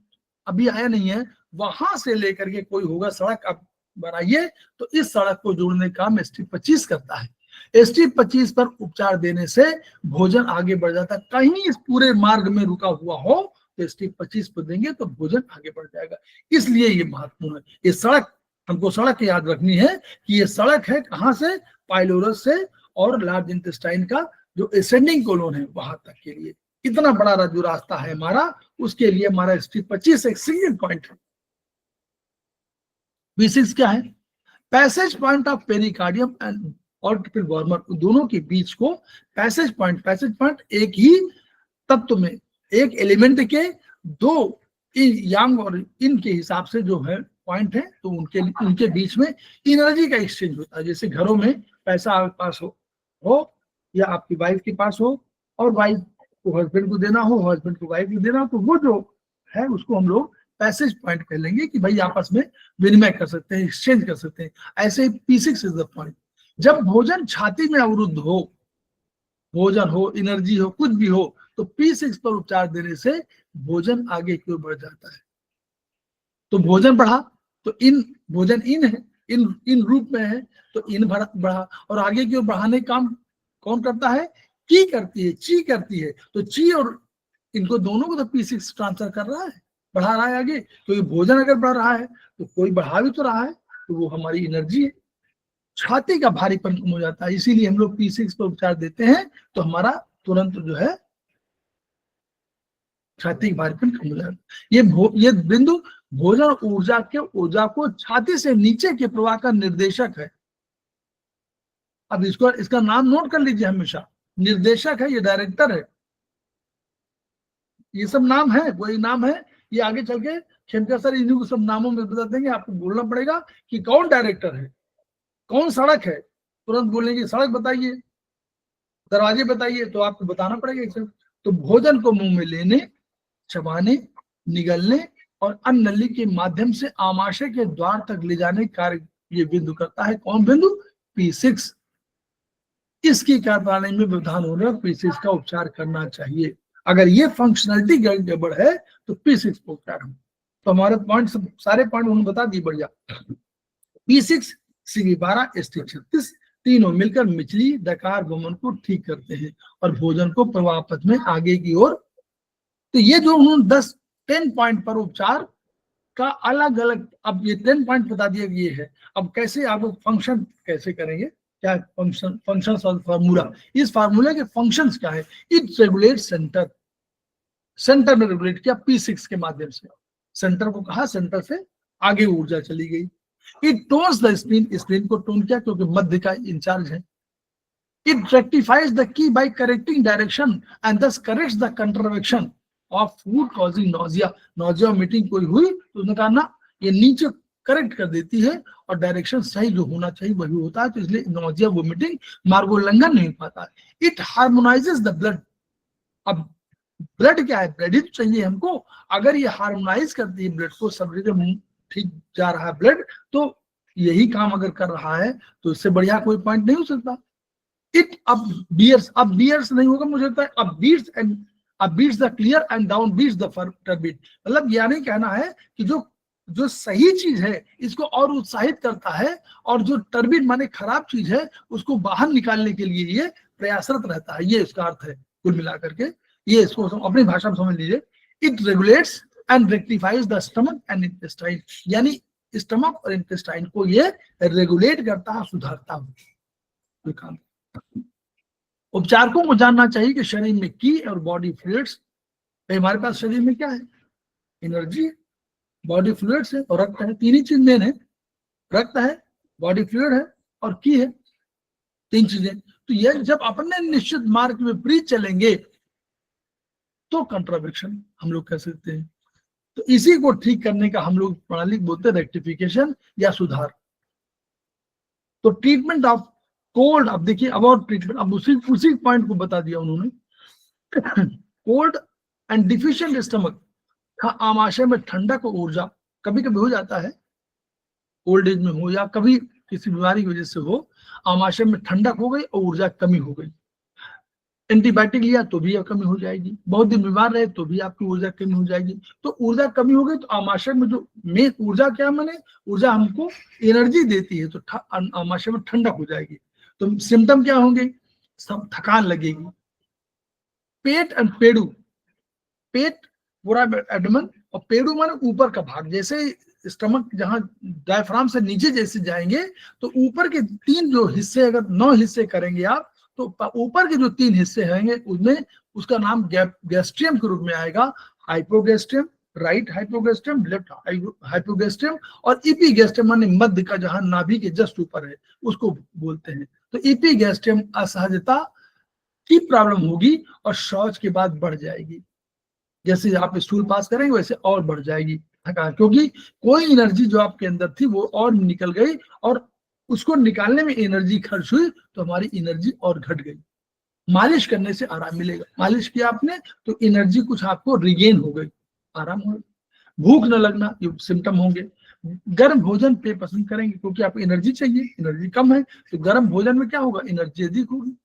अभी आया नहीं है, वहां से लेकर के कोई होगा सड़क, अब बनाइए तो इस सड़क को जोड़ने का काम ST25 करता है। ST25 पर उपचार देने से भोजन आगे बढ़ जाता है। कहीं इस पूरे मार्ग में रुका हुआ हो तो ST25 पर देंगे तो भोजन आगे बढ़ जाएगा। इसलिए ये महत्वपूर्ण है। ये सड़क, हमको सड़क याद रखनी है कि ये सड़क है कहाँ से, पाइलोरस से और लार्ज इंटेस्टाइन का जो एसेंडिंग कोलोन है वहां तक के लिए। इतना बड़ा जो रास्ता है हमारा, उसके लिए हमारा ST25 एक सिंगल पॉइंट है। B6 क्या है? Passage point of pericardium and orbital warmer, दोनों के बीच को पैसेज पॉइंट एक ही तत्व में, एक एलिमेंट के दो यांग और इन के हिसाब से जो है पॉइंट है, तो उनके बीच में एनर्जी का एक्सचेंज होता है। जैसे घरों में पैसा आपके पास हो या आपकी वाइफ के पास हो और वाइफ को हस्बैंड को देना हो, हस्बैंड को वाइफ को देना हो, तो वो जो है उसको हम लोग पैसेज पॉइंट कह लेंगे कि भाई आपस में विनिमय कर सकते हैं, एक्सचेंज कर सकते हैं। ऐसे P6 इज द पॉइंट। जब भोजन छाती में अवरुद्ध हो, भोजन हो, एनर्जी हो, कुछ भी हो, तो P6 पर उपचार देने से भोजन आगे की ओर बढ़ जाता है। तो भोजन बढ़ा तो भोजन इन है, इन रूप में है तो इन बढ़ा, और आगे की ओर बढ़ाने का काम कौन करता है? की करती है, ची करती है। तो ची और इनको दोनों को तो P6 ट्रांसफर कर रहा है, बढ़ा रहा है आगे। तो ये भोजन अगर बढ़ रहा है तो कोई बढ़ा भी तो रहा है, तो वो हमारी एनर्जी है। छाती का भारीपन कम हो जाता है, इसीलिए हम लोग P6 पर उपचार देते हैं तो हमारा तुरंत जो है छाती का भारीपन कम हो जाता है। ये बिंदु भोजन ऊर्जा को छाती से नीचे के प्रवाह का निर्देशक है। अब इसका नाम नोट कर लीजिए हमेशा, निर्देशक है, ये डायरेक्टर है। ये सब नाम है, वही नाम है। ये आगे चल के खेमकर सर इन्हीं को सब नामों में बता देंगे, आपको बोलना पड़ेगा कि कौन डायरेक्टर है, कौन सड़क है। तुरंत बोलेंगे सड़क बताइए, दरवाजे बताइए, तो आपको बताना पड़ेगा। तो भोजन को मुंह में लेने, चबाने, निगलने और अन्न नली के माध्यम से आमाशय के द्वार तक ले जाने कार्य ये बिंदु करता है। कौन बिंदु? P6। इसकी कार्यप्रणाली में व्यवधान होने पर P6 का उपचार करना चाहिए। अगर ये फंक्शनलिटी गड़बड़ है तो P6 को उपचार हो। तो हमारे पॉइंट सारे पॉइंट उन्होंने बता दिए बढ़िया। P6, CV12, ST36 तीनों मिलकर मिचली डकार गमन को ठीक करते हैं और भोजन को प्रवाह पथ में आगे की ओर। तो ये जो उन्होंने 10 पॉइंट पर उपचार का अलग अलग, अब ये 10 पॉइंट बता दिया ये है। अब कैसे आप फंक्शन कैसे करेंगे, क्या फंक्शन और फार्मूला, इस फार्मूले के फंक्शंस क्या है? इट रेगुलेट सेंटर में रेगुलेट किया P6 के माध्यम से। सेंटर को कहा, सेंटर से आगे ऊर्जा चली गई। इट टोन्स द स्प्लीन को टोन किया क्योंकि मध्य का इंचार्ज है। It rectifies the qi by correcting direction and thus corrects the contravection of food causing nausea vomiting कोई हुई तो उसने कहा ना, ये नीचे करेक्ट कर देती है और डायरेक्शन सही जो होना चाहिए वही होता है। तो इसलिए नोजिया वोमिटिंग मार्गोल्लंघन नहीं पाता है। It harmonizes the blood. अब ब्लड क्या है? ब्लड ही तो चाहिए हमको। अगर ये हार्मोनाइज करती है ब्लड को, सब जगह ठीक जा रहा है ब्लड, तो यही काम अगर कर रहा है तो इससे बढ़िया कोई पॉइंट नहीं हो सकता। इट अब बियर्स नहीं होगा मुझे लगता है, up beats the clear and down beats the turbid. मतलब यह नहीं कहना है कि जो सही चीज है इसको और उत्साहित करता है, और जो टर्बिड माने खराब चीज है उसको बाहर निकालने के लिए ये प्रयासरत रहता है। ये इसका अर्थ है कुल मिलाकर के। ये इसको अपनी भाषा में समझ लीजिए। It regulates and rectifies the stomach and intestine, यानी स्टमक और इंटेस्टाइन को ये रेगुलेट करता है, सुधारता है। उपचारकों को जानना चाहिए कि शरीर में की और बॉडी फ्लूइड्स, हमारे पास शरीर में क्या है? एनर्जी, बॉडी फ्लूइड्स है और रक्त है। तीन ही चीज मेन है, रक्त है, बॉडी फ्लूइड है और की है, तीन चीजें। तो ये जब अपने निश्चित मार्ग में विपरीत चलेंगे तो कंट्रावेक्शन हम लोग कह सकते हैं। तो इसी को ठीक करने का हम लोग प्रणाली बोलते हैं रेक्टिफिकेशन या सुधार। तो ट्रीटमेंट ऑफ कोल्ड, अब देखिए अबाउट ट्रीटमेंट, अब उसी पॉइंट को बता दिया उन्होंने। कोल्ड एंड डिफिशिएंट स्टमक, आमाशय में ठंडक और ऊर्जा कभी कभी हो जाता है, ओल्ड एज में हो या कभी किसी बीमारी की वजह से हो, आमाशय में ठंडक हो गई और ऊर्जा कमी हो गई। एंटीबायोटिक लिया तो भी कमी हो जाएगी, बहुत दिन बीमार रहे तो भी आपकी ऊर्जा कमी हो जाएगी। तो ऊर्जा कमी हो गई तो आमाशय में जो मेन ऊर्जा क्या माने, ऊर्जा हमको एनर्जी देती है, तो आमाशय में ठंडक हो जाएगी। तो सिम्टम क्या होंगे, सब थकान लगेगी, पेट एंड पेड़ू, पेट पूरा एब्डोमेन और पेड़ू माने ऊपर का भाग, जैसे स्टमक जहां डायफ्राम से नीचे जैसे जाएंगे तो ऊपर के 3 जो हिस्से, अगर 9 हिस्से करेंगे आप तो ऊपर के जो 3 हिस्से होंगे उसमें उसका नाम गैस्ट्रियम के रूप में आएगा। Hypogastrium, right hypogastrium, left hypogastrium, और इपीगैस्ट्रियम माने मध्य का जहां नाभि के जस्ट ऊपर है उसको बोलते हैं। तो इपीगैस्ट्रियम असहजता की प्रॉब्लम होगी और शौच के बाद बढ़ जाएगी, जैसे आप स्टूल पास करेंगे वैसे और बढ़ जाएगी थकान, क्योंकि कोई एनर्जी जो आपके अंदर थी वो और निकल गई और उसको निकालने में एनर्जी खर्च हुई तो हमारी एनर्जी और घट गई। मालिश करने से आराम मिलेगा, मालिश किया आपने तो एनर्जी कुछ आपको रिगेन हो गई, आराम हो। भूख न लगना ये सिम्टम होंगे। गर्म भोजन पे पसंद करेंगे क्योंकि आपको एनर्जी चाहिए, एनर्जी कम है तो गर्म भोजन में क्या होगा, एनर्जी अधिक होगी।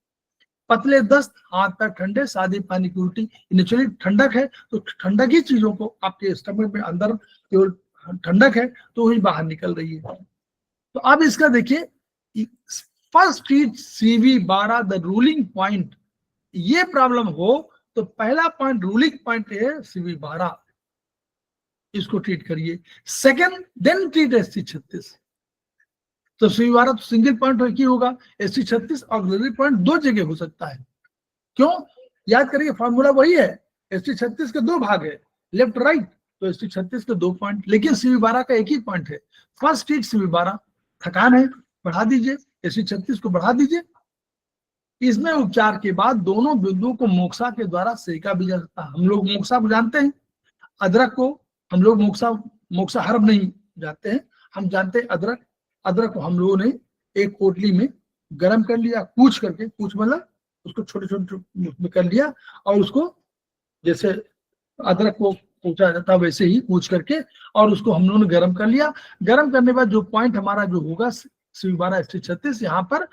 पतले दस्त, हाथ पैर ठंडे, सादी पानी की उल्टी, नेचुरली ठंडक है तो ठंडक ही चीजों को आपके स्टमक में अंदर केवल ठंडक है तो वही बाहर निकल रही है। तो अब इसका देखिए, first treat CV12 the ruling point, ये प्रॉब्लम हो तो पहला पॉइंट रूलिंग पॉइंट है CV12, इसको ट्रीट करिए। Second then treat ST36। तो CV12 तो सिंगल पॉइंट एक ही होगा, ST36 ऑक्सिलरी पॉइंट 2 जगह हो सकता है। क्यों, याद करिए फॉर्मूला वही है, ST36 के 2 भाग है, लेफ्ट राइट, तो ST36 के 2 पॉइंट, लेकिन CV12 का एक ही पॉइंट है। फर्स्ट ट्रीट CV12, थकान है बढ़ा दीजिए, ST36 को बढ़ा दीजिए। इसमें उपचार के बाद दोनों बिंदुओं को मोक्सा के द्वारा सेका भी जा सकता है। हम लोग मोक्सा को जानते हैं, अदरक को हम लोग मोक्सा हर्ब नहीं जानते हैं, हम जानते हैं अदरक। अदरक को हम लोगों ने एक पोटली में गर्म कर लिया, कूच करके, कूच मतलब उसको छोटे छोटे कर लिया और उसको जैसे अदरक को कूचा जाता है वैसे ही कूच करके और उसको हम लोगों ने गर्म कर लिया। गर्म करने के बाद जो पॉइंट हमारा जो होगा CV12 ST36, यहाँ पर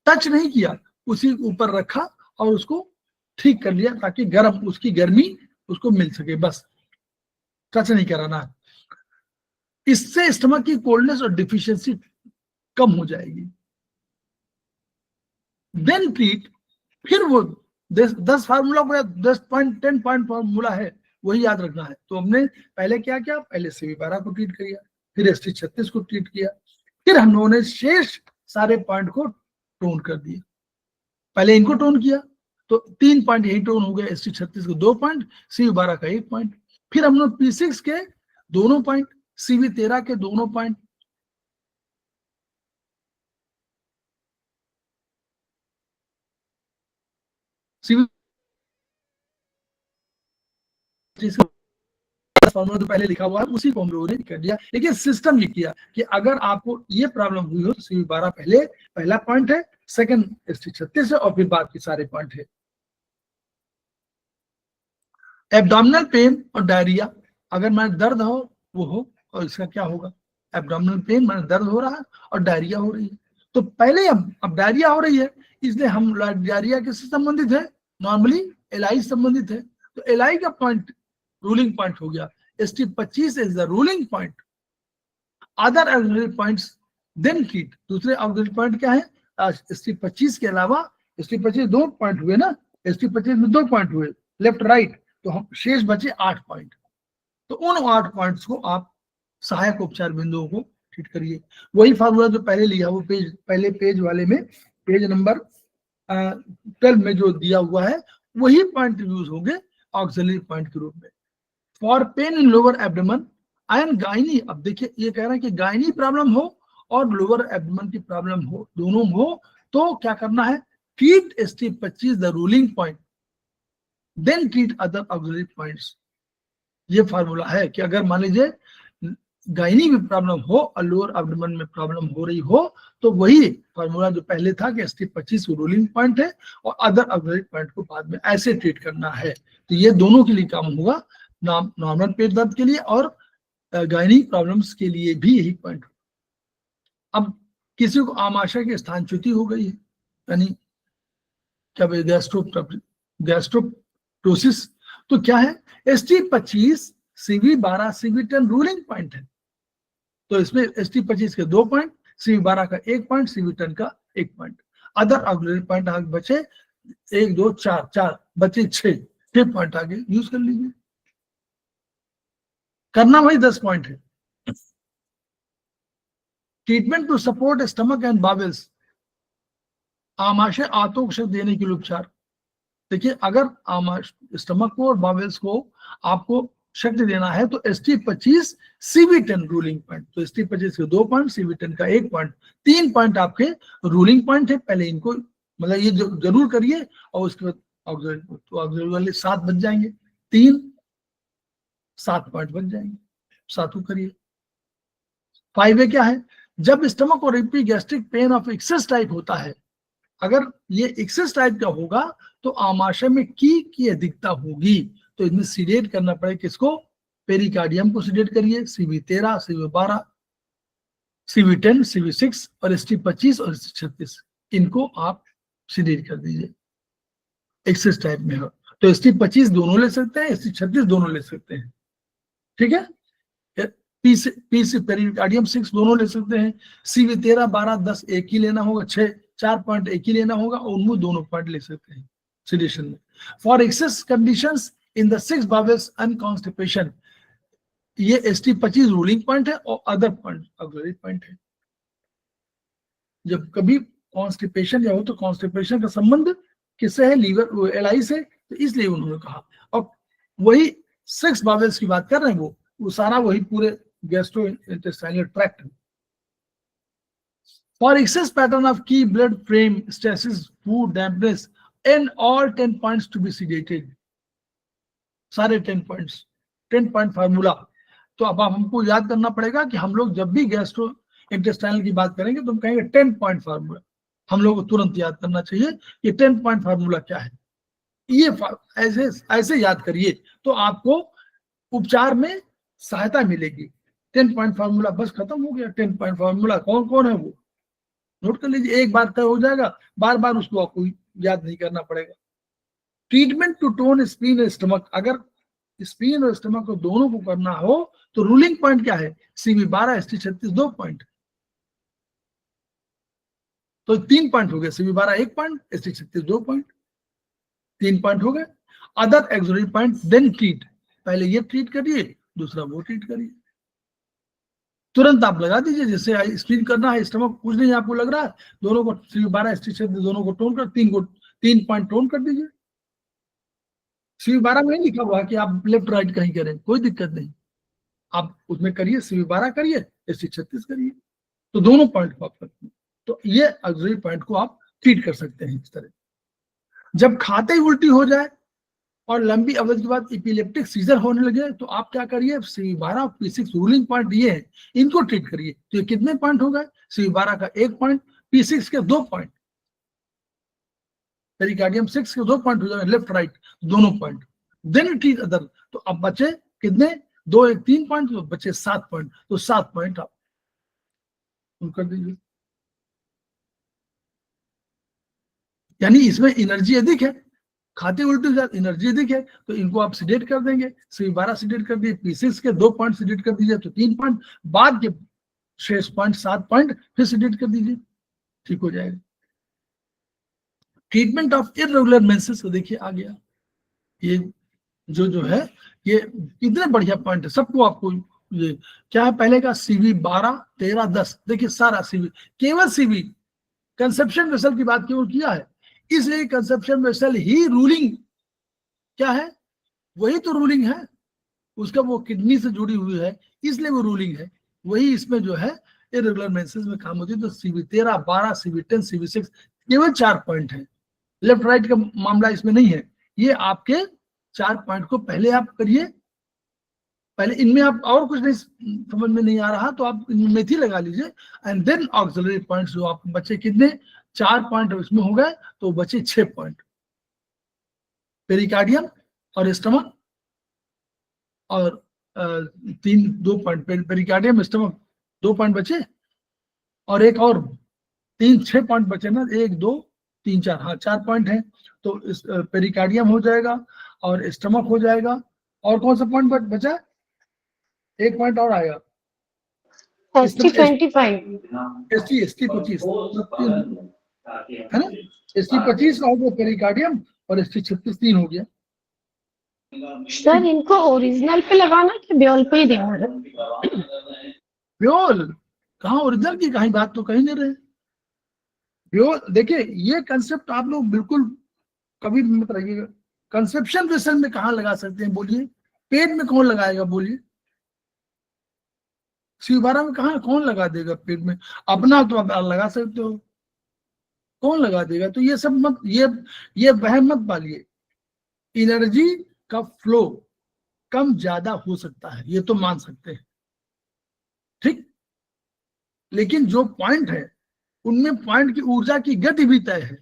टच नहीं किया, उसी ऊपर रखा और उसको ठीक कर लिया ताकि गर्म उसकी गर्मी उसको मिल सके, बस टच नहीं कराना। इससे स्टमक की कोल्डनेस और डिफिशियंसी कम हो जाएगी। देन ट्रीट, फिर वो 10 फार्मूला को 10 पॉइंट 10 पॉइंट फार्मूला है वही याद रखना है। तो हमने पहले क्या किया, पहले CV12 को ट्रीट किया, फिर ST36 को ट्रीट किया, फिर हम लोगों ने शेष सारे पॉइंट को टोन कर दिया। पहले इनको टोन किया तो 3 पॉइंट यही टोन हो गया, ST36 के 2 पॉइंट, CV12 का 1 पॉइंट, फिर हम लोग P6 के दोनों पॉइंट, CV13 के दोनों पॉइंट, CV फॉर्मूला तो पहले लिखा हुआ है उसी को हम लोगों ने कर दिया। लेकिन सिस्टम ये किया कि अगर आपको ये प्रॉब्लम हुई हो तो CV12 पहले पहला पॉइंट है, सेकंड ST36 है और फिर बाकी सारे पॉइंट है। एब्डोमिनल पेन और डायरिया, अगर मैं दर्द हो वो हो और इसका क्या होगा, एब्डोमिनल पेन मैंने दर्द हो रहा है और डायरिया हो रही है। तो पहले अब डायरिया हो रही है इसलिए हम डायरिया किससे संबंधित है, नॉर्मली एलआई संबंधित है। तो एलआई का पॉइंट रूलिंग पॉइंट हो गया, ST25 is the ruling point. Other auxiliary points then treat, दूसरे ऑक्सिलरी पॉइंट क्या है, ST25 के अलावा ST25 2 पॉइंट हुए ना, ST25 में 2 पॉइंट हुए लेफ्ट राइट, तो हम शेष बचे 8 पॉइंट। तो उन 8 पॉइंट्स को आप सहायक उपचार बिंदुओं को ट्रीट करिए। वही फार्मूला जो पहले लिया वो पहले पेज वाले में, पेज नंबर 12 में जो दिया हुआ है वही पॉइंट यूज होंगे ऑक्सिलरी पॉइंट के रूप में। For pain in lower abdomen and gynae, अब देखिए ये कह रहा है कि गायनी प्रॉब्लम हो और लोअर एब्डोमेन की प्रॉब्लम हो, दोनों हो, तो क्या करना है, treat ST25 the ruling point, then treat other auxiliary points. ये फार्मूला है कि अगर मान लीजिए गायनी में प्रॉब्लम हो और लोअर एब्डोमेन में प्रॉब्लम हो रही हो तो वही फार्मूला जो पहले था कि ST25 रूलिंग पॉइंट है और अदर ऑक्सिलरी पॉइंट को बाद में ऐसे ट्रीट करना है। तो ये दोनों के लिए काम होगा, नॉर्मल पेट दर्द के लिए और गायनी प्रॉब्लम्स के लिए भी यही पॉइंट। अब किसी को आमाशय की स्थानच्युति हो गई है, यानी क्या गैस्ट्रो गैस्ट्रोप्रोसिस। तो क्या है, ST25 CV12 CV10 ruling point है। तो इसमें ST25 के 2 पॉइंट, CV12 का 1 पॉइंट, CV10 का 1 पॉइंट। अदर ऑक्सिलरी पॉइंट आगे बचे 1 2 4 बचे 6 पॉइंट आगे यूज कर लीजिए। करना वही 10 पॉइंट है। Treatment to support stomach and bowels, आमाशय आंतों को शक्ति देने के लिए उपचार। देखिए, अगर स्टमक को और बावेल्स को आपको शक्ति देना है तो ST25 CV10 रूलिंग पॉइंट। तो ST25 के 2 पॉइंट, CV10 का 1 पॉइंट, 3 पॉइंट आपके रूलिंग पॉइंट है। पहले इनको मतलब ये जरूर करिए और उसके बाद ऑक्सिलरी वाले 7 बच जाएंगे, 3 7 पॉइंट बच जाएंगे, 7 करिए। 5A क्या है, जब स्टमक और epigastric pain of excess type होता है, अगर ये एक्सेस टाइप का होगा तो आमाशय में की अधिकता होगी। तो इसमें सीडेट करना पड़ेगा किसको, पेरिकार्डियम को सीडेट करिए, CV13 CV12 CV10 CV6 और ST25 और ST36 इनको आप सीडेट कर दीजिए एक्सेस टाइप में हो। तो ST25 दोनों ले सकते हैं, ST36 दोनों ले सकते हैं, ठीक है। पी पेरिकार्डियम 6 दोनों ले सकते हैं, CV13 12 10 एक ही लेना होगा, 4 पॉइंट एक ही लेना होगा और उनमें दोनों पॉइंट ले सकते हैं सीडेशन में। For excess conditions in the 6 bowels and constipation, ये ST25 रूलिंग पॉइंट है और अदर पॉइंट ऑक्सिलरी पॉइंट है। जब कभी कॉन्स्टिपेशन या हो तो कॉन्स्टिपेशन का संबंध किससे है, लीवर LI से, तो इसलिए उन्होंने कहा। और वही 6 बावेल्स की बात कर रहे हैं, वो सारा वही पूरे गैस्ट्रोइंटेस्टाइनल ट्रैक्ट है। For excess pattern of key blood frame stasis, food dampness, and all 10 points to be sedated. सारे 10 पॉइंट्स, 10 पॉइंट फार्मूला। तो अब हमको याद करना पड़ेगा कि हम लोग जब भी गैस्ट्रो इंटेस्टाइनल की बात करेंगे तो हम कहेंगे 10 पॉइंट फार्मूला। हम लोग को तुरंत याद करना चाहिए कि 10 पॉइंट फार्मूला क्या है। ये ऐसे याद करिए तो आपको उपचार में सहायता मिलेगी। 10 पॉइंट फार्मूला बस खत्म हो गया। 10 पॉइंट फार्मूला कौन कौन है वो नोट कर लीजिए, एक बार तय हो जाएगा, बार बार उसको आपको याद नहीं करना पड़ेगा। ट्रीटमेंट टू टोन स्प्लीन और स्टमक, अगर स्प्लीन और स्टमक को दोनों को करना हो तो रूलिंग पॉइंट क्या है, CV12 ST36 2 पॉइंट, तो 3 पॉइंट हो गए। CV12 1 point, ST36 2 point, 3 point हो गए। Other auxiliary point then treat, पहले ये ट्रीट करिए, दूसरा वो ट्रीट करिए। तुरंत आप लगा दीजिए, जैसे स्प्लीन करना है, स्टमक कुछ नहीं आपको लग रहा है, दोनों को CV12 ST36 दोनों को टोन कर, 3 पॉइंट टोन कर दीजिए। CV12 में लिखा हुआ है कि आप लेफ्ट राइट कहीं करें, कोई दिक्कत नहीं, आप उसमें करिए, CV12 करिए, ST36 करिए, तो दोनों पॉइंट को आप करते हैं। तो ये ऑक्सिलरी पॉइंट को आप ट्रीट कर सकते हैं इस तरह। जब खाते ही उल्टी हो जाए और लंबी अवधि के बाद इपिलेप्टिक सीजर होने लगे तो आप क्या करिए, CV12 P6 रूलिंग पॉइंट ये है, इनको ट्रीट करिए। तो ये कितने पॉइंट हो गए, CV12 का 1 पॉइंट, P6 के 2 पॉइंट, पेरिकार्डियम 6 के 2 पॉइंट हो जाएंगे, लेफ्ट राइट दोनों पॉइंट, देन ट्रीट अदर। तो अब बचे कितने, 2 1 3 पॉइंट, तो बचे 7 पॉइंट, तो 7 पॉइंट आप कर दीजिए। यानी इसमें एनर्जी अधिक है, खाते उल्टी जाते एनर्जी अधिक है, तो इनको आप सीडेट कर देंगे। CV12 सीडेट कर दिए, P6 के 2 पॉइंट सीडेट कर दीजिए, तो 3 पॉइंट, बाद के शेष पॉइंट 7 पॉइंट फिर सीडेट कर दीजिए, ठीक हो जाएगा। ट्रीटमेंट ऑफ इरेगुलर मेंसेस को देखिए आ गया, ये जो है ये कितने बढ़िया पॉइंट है, सबको आपको ये क्या है, पहले का CV12 13 10, देखिए सारा CV, केवल CV कंसेप्शन वेसल की बात केवल किया है, इसलिए कंसेप्शन वेसल ही रूलिंग क्या है, वही तो रूलिंग है, उसका वो किडनी से जुड़ी हुई है, इसलिए वो रूलिंग है, वही इसमें जो है इरेगुलर मेंसेस में काम होती है। तो CV13 12 CV10 CV6 केवल 4 पॉइंट है, लेफ्ट राइट का मामला इसमें नहीं है। ये आपके 4 पॉइंट को पहले आप करिए, पहले इनमें आप और कुछ नहीं समझ में नहीं आ रहा तो आप मेथी लगा लीजिए, एंड देन ऑक्सिलरी पॉइंट्स जो आप बचे कितने, 4 पॉइंट इसमें हो गए, तो बचे 6 पॉइंट, पेरिकार्डियम और स्टमक और 2 पॉइंट, पेरिकार्डियम स्टमक 2 पॉइंट बचे, और एक और 6 पॉइंट बचे ना, 1 2 3 4, हाँ 4 पॉइंट हैं। तो पेरिकार्डियम हो जाएगा और स्टमक हो जाएगा। और कौन सा पॉइंट बचा? एक पॉइंट और आएगा, ST25 ST 25 है ना। ST 25 का हो गया पेरिकार्डियम और ST 36 3 हो गया। सर, इनको ओरिजिनल पे लगाना कि ब्योल पे ही देना? ब्योल कहाँ, ओरिजिनल की कहीं बात तो कहीं नहीं रहे। ब्योल देखिए, ये कंसेप्ट आप लोग बिल्कुल कभी भी मत रहिएगा। कंसेप्शन वेसल में कहाँ लगा सकते हैं बोलिए? पेट में कौन लगाएगा बोलिए? शिवबारा में कहाँ कौन लगा देगा पेट में? अपना तो आप लगा सकते हो, कौन लगा देगा? तो ये सब मत, ये वहम मत पालिए। एनर्जी का फ्लो कम ज्यादा हो सकता है, ये तो मान सकते हैं, ठीक। लेकिन जो पॉइंट है उनमें पॉइंट की ऊर्जा की गति भी तय है।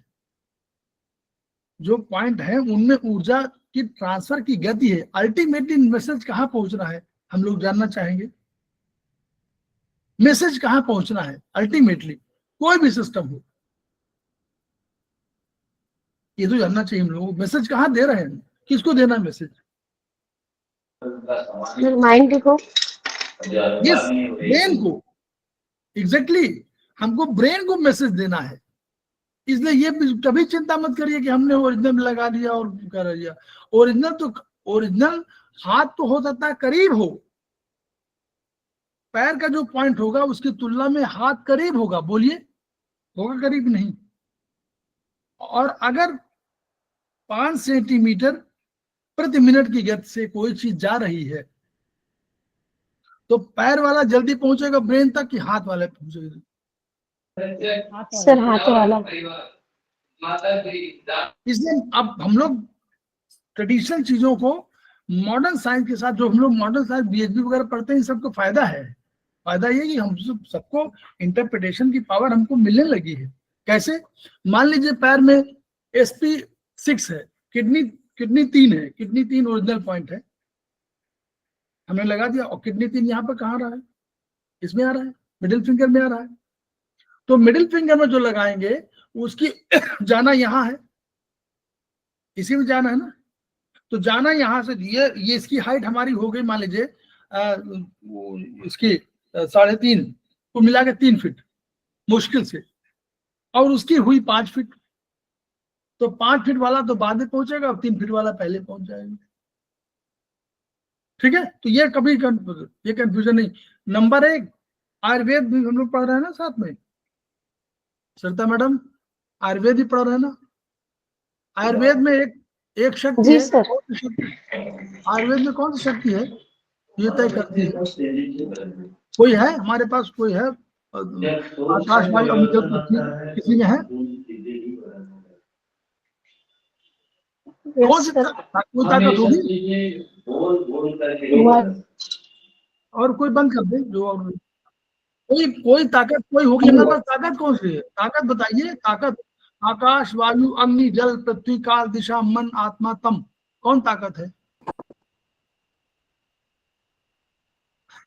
जो पॉइंट है उनमें ऊर्जा की ट्रांसफर की गति है। अल्टीमेटली मैसेज कहाँ पहुंचना है हम लोग जानना चाहेंगे। मैसेज कहाँ पहुंचना है अल्टीमेटली, कोई भी सिस्टम हो, ये तो जानना चाहिए हम लोग। मैसेज कहाँ दे रहे हैं, किसको देना है मैसेज? माइंड को, यस, ब्रेन को। एग्जैक्टली हमको ब्रेन को मैसेज देना है। इसलिए ये कभी चिंता मत करिए कि हमने ओरिजिनल लगा दिया और कर दिया। ओरिजिनल हाथ तो हो सकता है करीब हो, पैर का जो पॉइंट होगा उसकी तुलना में हाथ करीब होगा, बोलिए होगा करीब नहीं। और अगर 5 सेंटीमीटर प्रति मिनट की गति से कोई चीज जा रही है तो पैर वाला जल्दी पहुंचेगा ब्रेन तक कि हाथ वाला पहुंचेगा? सर हाथ वाला। इसलिए अब हम लोग ट्रेडिशनल चीजों को मॉडर्न साइंस के साथ, जो हम लोग मॉडर्न साइंस बीएचडी वगैरह पढ़ते हैं, इन सबको फायदा है। फायदा ये कि हम सबको इंटरप्रिटेशन की पावर हमको मिलने लगी है। कैसे? मान लीजिए पैर में SP6 है, किडनी 3 है, किडनी 3 ओरिजिनल पॉइंट है, हमने लगा दिया। और किडनी 3 यहाँ पर कहाँ आ रहा है? इसमें आ रहा है, मिडिल फिंगर में आ रहा है। तो मिडिल फिंगर में जो लगाएंगे उसकी जाना यहाँ है, इसी में जाना है ना। तो जाना यहाँ से, ये इसकी हाइट हमारी हो गई मान लीजिए इसकी 3.5 को मिला के 3 फीट मुश्किल से, और उसकी हुई 5 फीट। तो 5 फीट वाला तो बाद में पहुंचेगा और 3 फीट वाला पहले पहुंच जाएगा, ठीक है। तो ये कभी ये कंफ्यूजन नहीं। नंबर 1, आयुर्वेद भी हम लोग पढ़ रहे हैं ना साथ में, सरिता मैडम आयुर्वेद ही पढ़ रहे हैं ना। आयुर्वेद में एक शक्ति जी है। सर। आयुर्वेद में कौन सी शक्ति है ये तय करती है? कोई है हमारे पास, कोई है? आकाश भाई किसी में है? कौन सी ताकत होगी? और कोई बंद कर दे जो, और कोई ताकत कोई होगी हमारे पास। ताकत कौन सी है? ताकत बताइए। ताकत आकाश, वायु, अग्नि, जल, पृथ्वी, काल, दिशा, मन, आत्मा, तम, कौन ताकत है?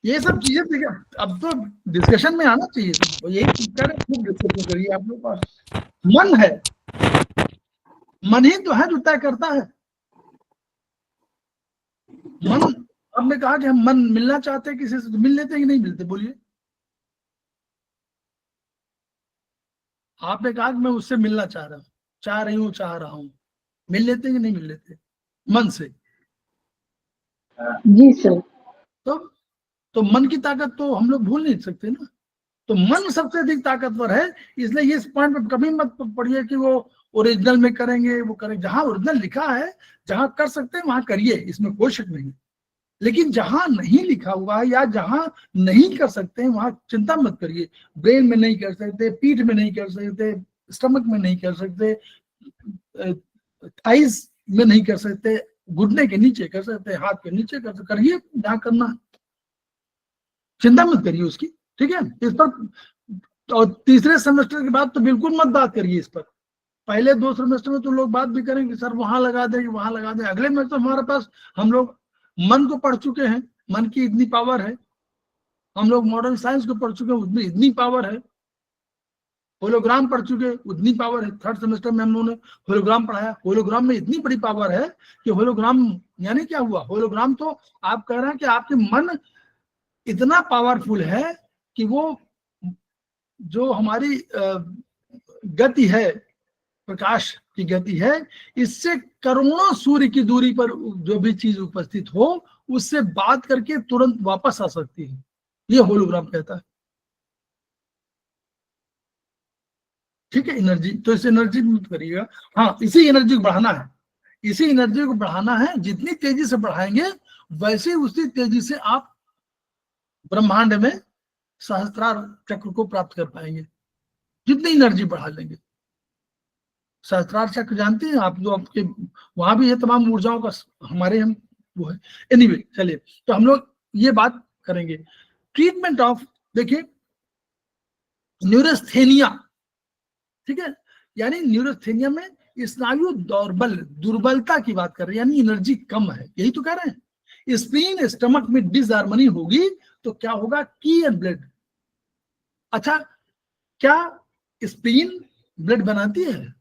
ये सब चीजें देखिए, अब तो डिस्कशन में आना चाहिए। तो यही डिस्कशन करिए आप लोग पास। मन है, मन ही तो है जो तय करता है। मन, हमने कहा कि हम मन मिलना चाहते हैं किसी से, तो मिल लेते हैं कि नहीं मिलते? बोलिए। आपने कहा कि मैं उससे मिलना चाह रहा हूँ, मिल लेते हैं कि नहीं मिल लेते मन से? जी सर। तो मन की ताकत तो हम लोग भूल नहीं सकते ना। तो मन सबसे अधिक ताकतवर है। इसलिए इस पॉइंट पर कभी मत पढ़िए कि वो ओरिजिनल में करेंगे, वो करेंगे। जहां ओरिजिनल लिखा है, जहां कर सकते हैं वहां करिए, इसमें कोई शक नहीं। लेकिन जहां नहीं लिखा हुआ है या जहां नहीं कर सकते हैं वहां चिंता मत करिए। ब्रेन में नहीं कर सकते, पीठ में नहीं कर सकते, स्टमक में नहीं कर सकते, थाइस में नहीं कर सकते, घुटने के नीचे कर सकते, हाथ के नीचे कर सकते, करिए जहां करना है, चिंता मत करिए उसकी, ठीक है। इस पर और तीसरे सेमेस्टर के बाद तो बिल्कुल मत बात करिए इस पर। पहले 2 सेमेस्टर में तो लोग बात भी करेंगे, सर वहां लगा देंगे, वहां लगा दें। अगले में तो हमारे पास, हम लोग मन को पढ़ चुके हैं, मन की इतनी पावर है। हम लोग मॉडर्न साइंस को पढ़ चुके हैं, उसमें इतनी पावर है। होलोग्राम पढ़ चुके, उतनी पावर है। थर्ड सेमेस्टर में हम लोगों ने होलोग्राम पढ़ाया। होलोग्राम में इतनी बड़ी पावर है कि होलोग्राम यानी क्या हुआ, होलोग्राम तो आप कह रहे हैं कि आपके मन इतना पावरफुल है कि वो जो हमारी गति है, प्रकाश की गति है, इससे करोड़ों सूर्य की दूरी पर जो भी चीज उपस्थित हो उससे बात करके तुरंत वापस आ सकती है, ये होलोग्राम कहता है। ठीक है, एनर्जी, तो इस एनर्जी में करिएगा। हाँ, इसी एनर्जी को बढ़ाना है, इसी एनर्जी को बढ़ाना है। जितनी तेजी से बढ़ाएंगे वैसे उसी तेजी से आप ब्रह्मांड में सहस्त्रार चक्र को प्राप्त कर पाएंगे, जितनी एनर्जी बढ़ा लेंगे। सहस्त्रार चक्र जानते हैं आप, जो आपके वहां भी है, तमाम ऊर्जाओं का हमारे हम वो है। एनीवे, चलिए, तो हम लोग ये बात करेंगे ट्रीटमेंट ऑफ, देखिए न्यूरोस्थेनिया, ठीक है, यानी न्यूरोस्थेनिया में स्नायु दुर्बलता की बात कर रहे हैं, यानी एनर्जी कम है, यही तो कह रहे हैं। स्प्लीन स्टमक में डिसहार्मनी होगी तो क्या होगा, की एंड ब्लड। अच्छा, क्या स्प्लीन ब्लड बनाती है?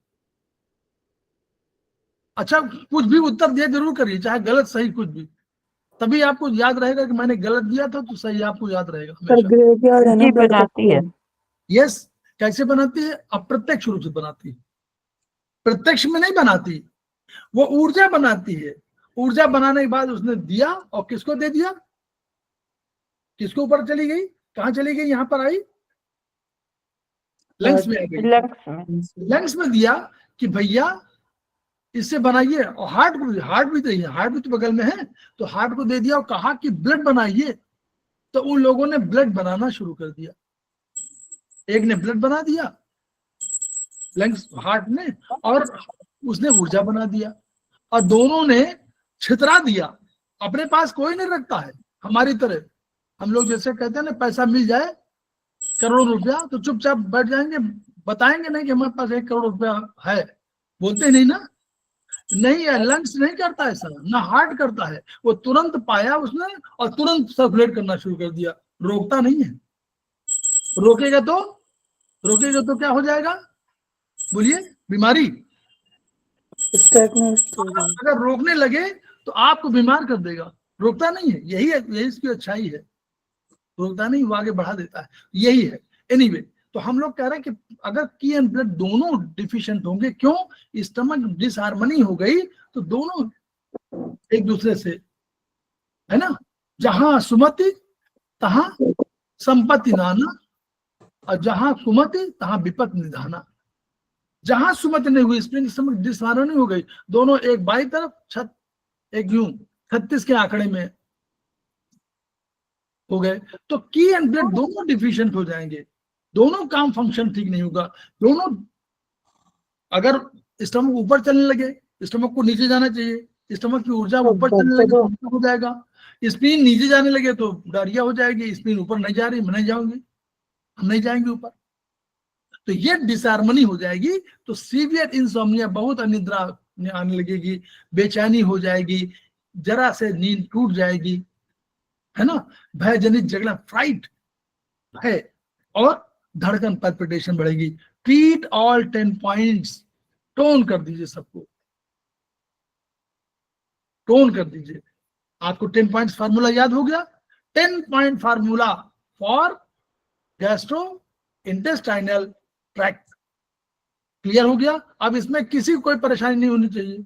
अच्छा, कुछ भी उत्तर दिया जरूर करिए, चाहे गलत सही कुछ भी, तभी आपको याद रहेगा कि मैंने गलत दिया था तो सही आपको याद रहेगा हमेशा। बनाती है। यस, कैसे बनाती है? अप्रत्यक्ष रूप से बनाती है, प्रत्यक्ष में नहीं बनाती, वो ऊर्जा बनाती है। ऊर्जा बनाने के बाद उसने दिया, और किसको दे दिया, किसको ऊपर चली गई, कहां चली गई, यहां पर आई, लंग्स में आ गई। लंग्स में दिया कि भैया इससे बनाइए, और हार्ट भी चाहिए, हार्ट भी तो बगल में है, तो हार्ट को दे दिया और कहा कि ब्लड बनाइए। तो उन लोगों ने ब्लड बनाना शुरू कर दिया, एक ने ब्लड बना दिया लंग्स हार्ट ने, और उसने ऊर्जा बना दिया, और दोनों ने छितरा दिया। अपने पास कोई नहीं रखता है हमारी तरह, हम लोग जैसे कहते हैं ना, पैसा मिल जाए करोड़ों रुपया तो चुपचाप बैठ जाएंगे, बताएंगे नहीं कि हमारे पास 1 करोड़ रुपया है, बोलते नहीं ना। नहीं है, लंग्स नहीं करता ऐसा, ना हार्ट करता है, वो तुरंत पाया उसने और तुरंत सर्कुलेट करना शुरू कर दिया, रोकता नहीं है। रोकेगा तो क्या हो जाएगा, बोलिए, बीमारी। अगर रोकने लगे तो आपको बीमार कर देगा, रोकता नहीं है, यही इसकी अच्छाई है, रोकता नहीं, वो आगे बढ़ा देता है, यही है। एनीवे, तो हम लोग कह रहे हैं कि अगर की एंड ब्लड दोनों डिफिशिएंट होंगे, क्यों, स्टमक डिसहार्मनी हो गई तो दोनों एक दूसरे से, है ना, जहां सुमति तहां संपत्ति नाना, और जहां सुमति तहां विपत निधाना। जहां सुमति नहीं हुई, स्प्रिंग स्टमक डिसहार्मनी हो गई, दोनों एक बाई तरफ, एक यूं 36 के आंकड़े में हो गए, तो की एंड ब्लड दोनों डिफिशिएंट हो जाएंगे, दोनों काम फंक्शन ठीक नहीं होगा। दोनों, अगर स्टमक ऊपर चलने लगे, स्टमक को नीचे जाना चाहिए, स्टमक की ऊर्जा ऊपर चलने लगे तो हो जाएगा, स्प्लीन नीचे जाने लगे तो डायरिया हो जाएगी, स्प्लीन ऊपर नहीं जा रही, मैं नहीं जाऊंगी, हम नहीं जाएंगे ऊपर, तो ये डिसहार्मनी हो जाएगी, तो सीवियर इंसोम्निया, बहुत अनिद्रा आने लगेगी, बेचैनी हो जाएगी, जरा से नींद टूट जाएगी, है ना, भयजनित झगड़ा, फ्राइट है, और धड़कन पल्पिटेशन बढ़ेगी। ट्रीट ऑल 10 पॉइंट्स, टोन कर दीजिए सबको, टोन कर दीजिए। आपको 10 पॉइंट्स फार्मूला याद हो गया, 10 point formula for gastro intestinal tract, clear हो गया। अब इसमें किसी को कोई परेशानी नहीं होनी चाहिए,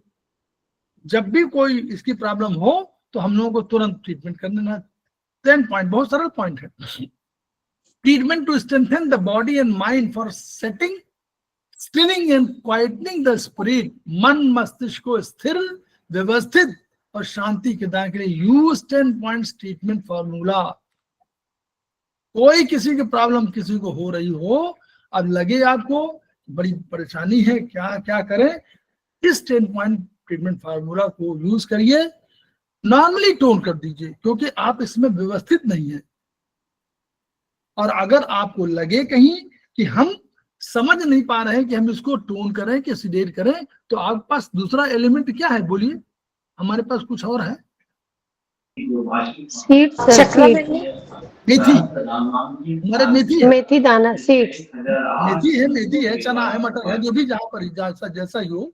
जब भी कोई इसकी प्रॉब्लम हो तो हम लोगों को तुरंत ट्रीटमेंट कर देना। 10 पॉइंट, बहुत सरल पॉइंट है। Treatment to strengthen the body and mind for settling, spinning and quietening the spirit, मन मस्तिष्क को स्थिर, व्यवस्थित और शांति के दान के लिए यूज 10 पॉइंट्स ट्रीटमेंट फॉर्मूला। कोई किसी की प्रॉब्लम किसी को हो रही हो, अब लगे आपको बड़ी परेशानी है, क्या क्या करें, इस 10 पॉइंट ट्रीटमेंट फार्मूला को यूज करिए, नॉर्मली टोन कर दीजिए, क्योंकि आप इसमें व्यवस्थित नहीं है। और अगर आपको लगे कहीं कि हम समझ नहीं पा रहे हैं कि हम इसको टोन करें कि सिडेट करें, तो आपके पास दूसरा एलिमेंट क्या है, बोलिए, हमारे पास कुछ और है। मेथी, हमारे मेथी है, मेथी दाना सीड्स। मेथी है, चना है, मटर है, जो भी जहाँ पर जैसा जैसा ही हो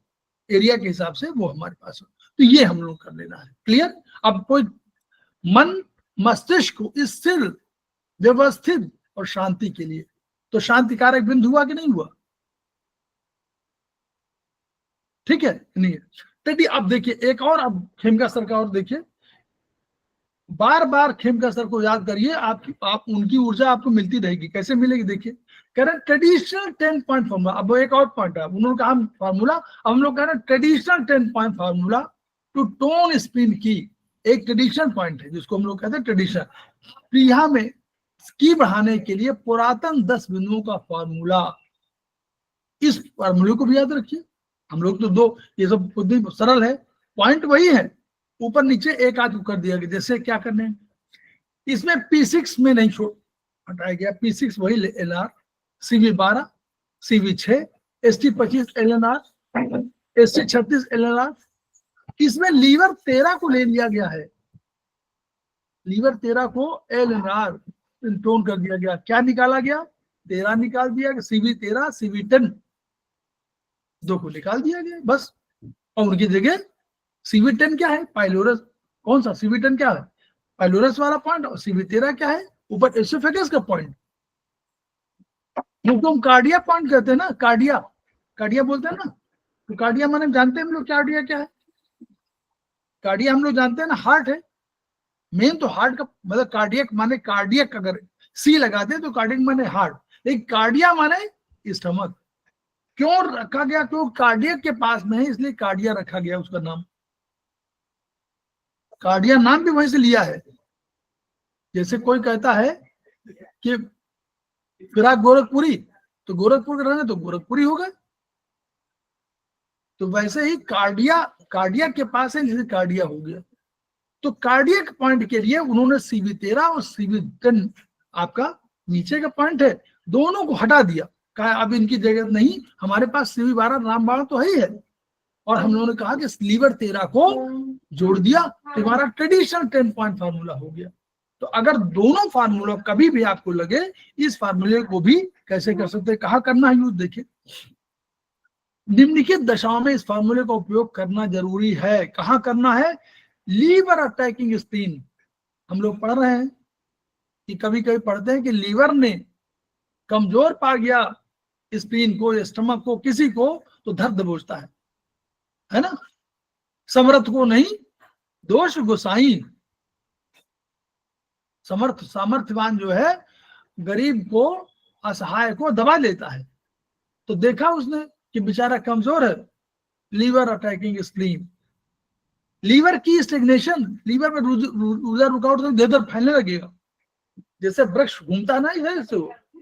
एरिया के हिसाब से वो हमारे पास हो, तो ये हम लोग कर लेना है। क्लियर? अब कोई मन मस्तिष्क को स्थिर, व्यवस्थित और शांति के लिए, तो शांति कारक बिंदु हुआ कि नहीं हुआ? ठीक है, नहीं? चलिए अब देखिए एक और, अब खेमका सर का और देखिए, बार बार खेमका सर को याद करिए, आप उनकी ऊर्जा आपको मिलती रहेगी। कैसे मिलेगी? देखिए, कह रहे हैं ट्रेडिशनल 10 पॉइंट फॉर्मूला। अब वो एक और पॉइंट है, उन्होंने कहा फॉर्मूला, अब हम लोग कह रहे हैं traditional 10 point formula to tone spleen की। एक ट्रेडिशनल पॉइंट है जिसको हम लोग कहते हैं ट्रेडिशनल प्रीहा में की बढ़ाने के लिए पुरातन 10 बिंदुओं का फॉर्मूला। इस फॉर्मूले को भी याद रखिए। हम लोग तो दो, ये सब खुद ही सरल है, पॉइंट वही है, ऊपर नीचे एक आध कर दिया गया। जैसे क्या करने हैं, इसमें P6 में नहीं छोड़ हटाया गया, P6 वही LR, CV12, CV6, ST25 LNR, ST36 LNR। इसमें लीवर 13 को ले लिया गया है, लीवर 13 को LNR टोन कर दिया गया। क्या निकाला गया? 13 निकाल दिया, CV13, CV10 दो को निकाल दिया गया बस, और उनकी जगह CV10 क्या है? पाइलोरस। कौन सा? CV10 क्या है? पाइलोरस वाला पॉइंट, और CV13 क्या है? ऊपर एसोफेगस का पॉइंट, जिसको हम कार्डिया पॉइंट कहते हैं ना, कार्डिया बोलते हैं ना। तो कार्डिया माने जानते हैं हम लोग, कार्डिया क्या है? कार्डिया हम लोग जानते हैं ना, हार्ट है मेन। तो हार्ट का मतलब कार्डियक माने, कार्डियक अगर सी लगाते तो कार्डियक माने हार्ट, लेकिन कार्डिया माने स्टमक। क्यों रखा गया? क्यों? कार्डियक के पास में है, इसलिए कार्डिया रखा गया उसका नाम। कार्डिया नाम भी वहीं से लिया है। जैसे कोई कहता है कि फिराक गोरखपुरी, तो गोरखपुर का रहने तो गोरखपुरी होगा। तो वैसे ही कार्डिया के पास है, जैसे कार्डिया हो गया। तो कार्डियक पॉइंट के लिए उन्होंने CV13 और CV10 आपका नीचे का पॉइंट है, दोनों को हटा दिया। कहा अब इनकी जगह नहीं, हमारे पास CV12 रामबाण तो है ही है, और हम लोगों ने कहा कि लीवर 13 को जोड़ दिया, तो हमारा ट्रेडिशनल 10 पॉइंट फार्मूला हो गया। तो अगर दोनों फार्मूला कभी भी आपको लगे, इस फार्मूले को भी कैसे कर सकते हैं, कहा करना है यूज। देखिए, निम्नलिखित दशाओं में इस फार्मूले का उपयोग करना जरूरी है। कहाँ करना है? Liver attacking spleen. हम लोग पढ़ रहे हैं कि कभी कभी पढ़ते हैं कि लीवर ने कमजोर पा गया स्पिन को, स्टमक को, किसी को, तो दर्द दबोचता है ना। समर्थ को नहीं दोष गोसाई। सामर्थ्यवान जो है गरीब को, असहाय को दबा लेता है। तो देखा उसने कि बेचारा कमजोर है, लीवर अटैकिंग स्प्लीन। लीवर की स्टेग्नेशन, लीवर में ऊर्जा रुकावट तो देर फैलने लगेगा। जैसे वृक्ष घूमता ना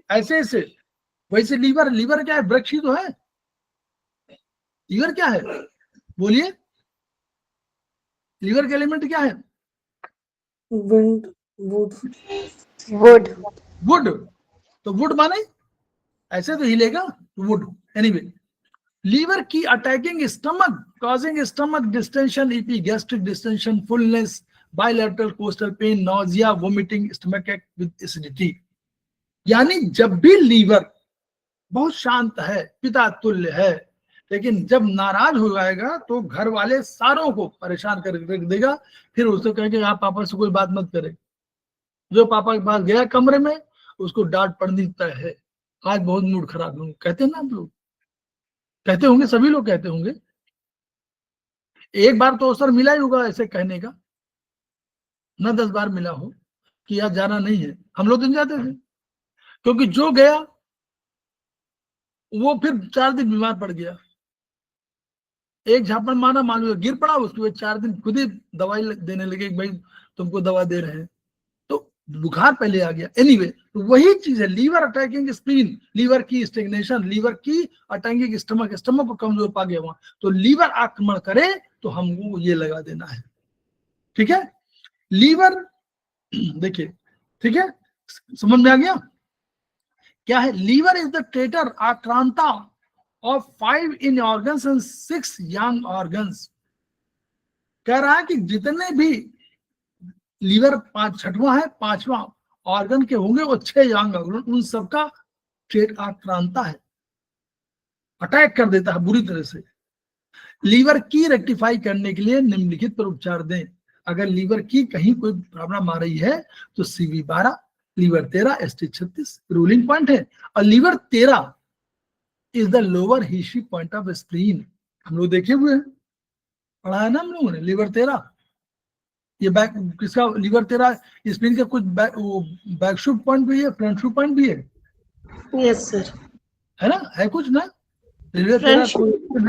ऐसे ऐसे, वैसे लीवर क्या है? वृक्ष ही तो है। लीवर क्या है? बोलिए, लीवर के एलिमेंट क्या है? वुड। तो वुड माने ऐसे तो हिलेगा, वुड। एनीवे, लीवर की attacking stomach, causing stomach distension, epigastric distension, fullness, bilateral coastal pain, nausea, vomiting, stomachache with acidity। यानी जब भी लीवर बहुत शांत है, पिता तुल्य है, लेकिन जब नाराज हो जाएगा तो घर वाले सारों को परेशान कर रख देगा। फिर उससे कहेंगे आप पापा से कोई बात मत करें। जो पापा के पास गया कमरे में, उसको डांट पड़नी तय है। आज बहुत मूड खराब है, कहते हैं ना आप लोग, कहते होंगे, सभी लोग कहते होंगे। एक बार तो अवसर मिला ही होगा ऐसे कहने का, न 10 बार मिला हो कि यार जाना नहीं है। हम लोग दिन जाते थे, क्योंकि जो गया वो फिर 4 दिन बीमार पड़ गया। एक झापड़ मारा, मान लो गिर पड़ा, उसके बाद 4 दिन खुद ही दवाई देने लगे, भाई तुमको दवा दे रहे हैं, तो बुखार पहले आ गया। एनीवे, तो वही चीज है लीवर अटैकिंग स्प्लीन, लीवर की स्टेग्नेशन, लीवर की अटैकिंग स्टमक, स्टमक को कमजोर पा गया वहां, तो लीवर आक्रमण करे तो हमको ये लगा देना है। ठीक है, लीवर देखिए, ठीक है, समझ में आ गया क्या है? लीवर इज द ट्रेटर आक्रांता of 5 yin organs and 6 yang organs. कह रहा है कि जितने भी लीवर 5 छठवां है, 5वां ऑर्गन के होंगे वो 6 यांग ऑर्गन, उन सबका ट्रेड आक्रांता है, अटैक कर देता है बुरी तरह से। लीवर की रेक्टिफाई करने के लिए निम्नलिखित पर उपचार दें। अगर लीवर की कहीं कोई प्रॉब्लम आ रही है तो CV12, liver 13, ST36 ruling point है। और liver 13 is the lower history point of spleen, हम लोग देखे हुए हैं, पढ़ा है ना हम लोगों ने। लीवर 13 ये बैक किसका, लीवर 13 स्प्लीन का कुछ बैक शूट पॉइंट भी है, फ्रंट शूट पॉइंट भी है, यस सर, है ना, है कुछ ना। लीवर 13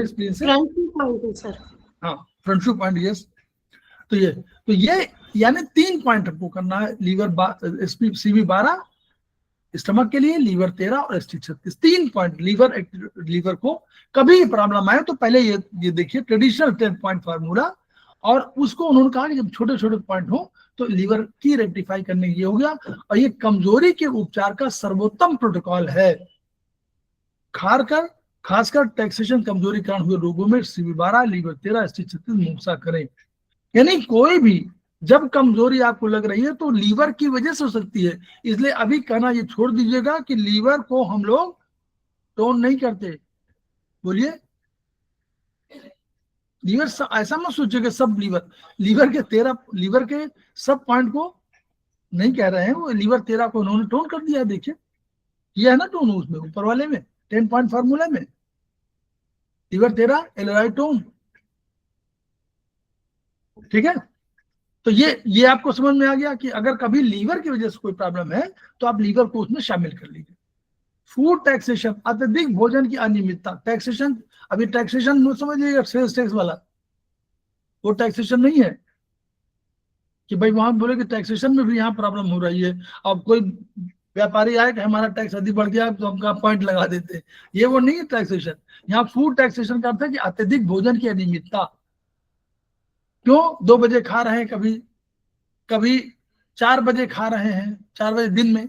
स्प्लीन से फ्रंट पॉइंट है सर। हाँ, फ्रंट शूट पॉइंट, यस। तो ये यानी 3 पॉइंट आपको करना है, लीवर CV12 स्टमक के लिए, लीवर 13 और ST36 3 पॉइंट। लीवर को कभी प्रॉब्लम आए तो पहले ये देखिए ट्रेडिशनल 10 पॉइंट फार्मूला, और उसको उन्होंने कहा कि जब छोटे छोटे पॉइंट हो तो लीवर की रेक्टिफाई करने ये हो गया। और ये कमजोरी के उपचार का सर्वोत्तम प्रोटोकॉल है। खासकर टैक्सेशन कमजोरी कारण हुए रोगों में CV12, लीवर 13, ST36 मूसा करें। यानी कोई भी जब कमजोरी आपको लग रही है तो लीवर की वजह से हो सकती है, इसलिए अभी कहना ये छोड़ दीजिएगा कि लीवर को हम लोग टोन नहीं करते। बोलिए, लीवर ऐसा मत सोचिएगा सब लीवर के सब पॉइंट को नहीं कह रहे हैं, वो लीवर 13 को उन्होंने टोन कर दिया। देखिए ये है ना टोन उसमें ऊपर वाले में 10 पॉइंट फार्मूला में, लीवर 13 एलराई टोन, ठीक है। तो ये आपको समझ में आ गया कि अगर कभी लीवर की वजह से कोई प्रॉब्लम है तो आप लीवर को उसमें शामिल कर लीजिए। फूड टैक्सेशन, अत्यधिक भोजन की अनियमितता। टैक्सेशन, अभी टैक्सेशन समझ लीजिएगा सेल्स टैक्स वाला, वो टैक्सेशन नहीं है कि भाई वहां बोले कि टैक्सेशन में भी यहाँ प्रॉब्लम हो रही है। अब कोई व्यापारी आए कि हमारा टैक्स अधिक बढ़ गया तो हमका पॉइंट लगा देते हैं, ये वो नहीं है टैक्सेशन। यहाँ फूड टैक्सेशन का अर्थ है कि अत्यधिक भोजन की अनियमितता। क्यों 2 बजे खा रहे हैं, कभी 4 बजे खा रहे हैं, 4 बजे दिन में,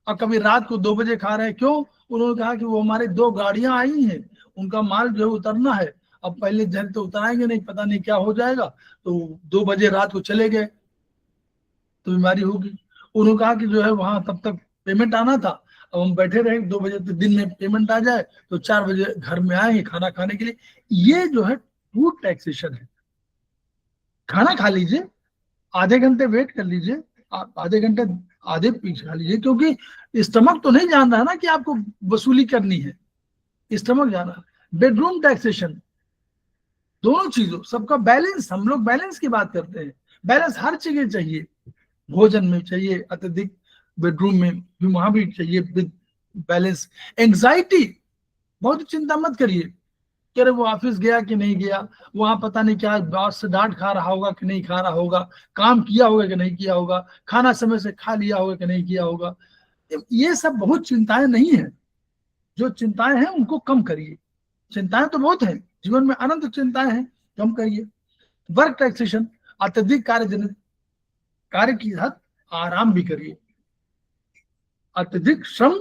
और कभी रात को 2 बजे खा रहे हैं। क्यों, उन्होंने कहा कि वो हमारे 2 गाड़ियां आई हैं, उनका माल जो है उतरना है, अब पहले जल्द तो उतराएंगे नहीं, पता नहीं क्या हो जाएगा, तो 2 बजे रात को चले गए तो बीमारी होगी। उन्होंने कहा कि जो है वहां तब तक पेमेंट आना था, अब हम बैठे रहे 2 बजे तक, दिन में पेमेंट आ जाए तो 4 बजे घर में आएंगे खाना खाने के लिए। ये जो है फूड टैक्सेशन है। खाना खा लीजिए, आधे घंटे वेट कर लीजिए, आधे पीस खा लीजिए, क्योंकि स्टमक तो नहीं जान रहा ना कि आपको वसूली करनी है, स्टमक जान रहा। बेडरूम टैक्सेशन, दोनों चीजों सबका बैलेंस, हम लोग बैलेंस की बात करते हैं। बैलेंस हर जगह चाहिए, भोजन में चाहिए अत्यधिक, बेडरूम में भी वहां भी चाहिए बैलेंस। एंग्जाइटी, बहुत चिंता मत करिए कि अरे वो ऑफिस गया कि नहीं गया, वहां पता नहीं क्या बॉस से डांट खा रहा होगा कि नहीं खा रहा होगा, काम किया होगा कि नहीं किया होगा, खाना समय से खा लिया होगा कि नहीं किया होगा। ये सब बहुत चिंताएं नहीं है। जो चिंताएं हैं उनको कम करिए। चिंताएं तो बहुत हैं जीवन में, अनंत चिंताएं हैं, कम करिए। वर्क टैक्सेशन, अत्यधिक कार्य की हद आराम भी करिए। अत्यधिक श्रम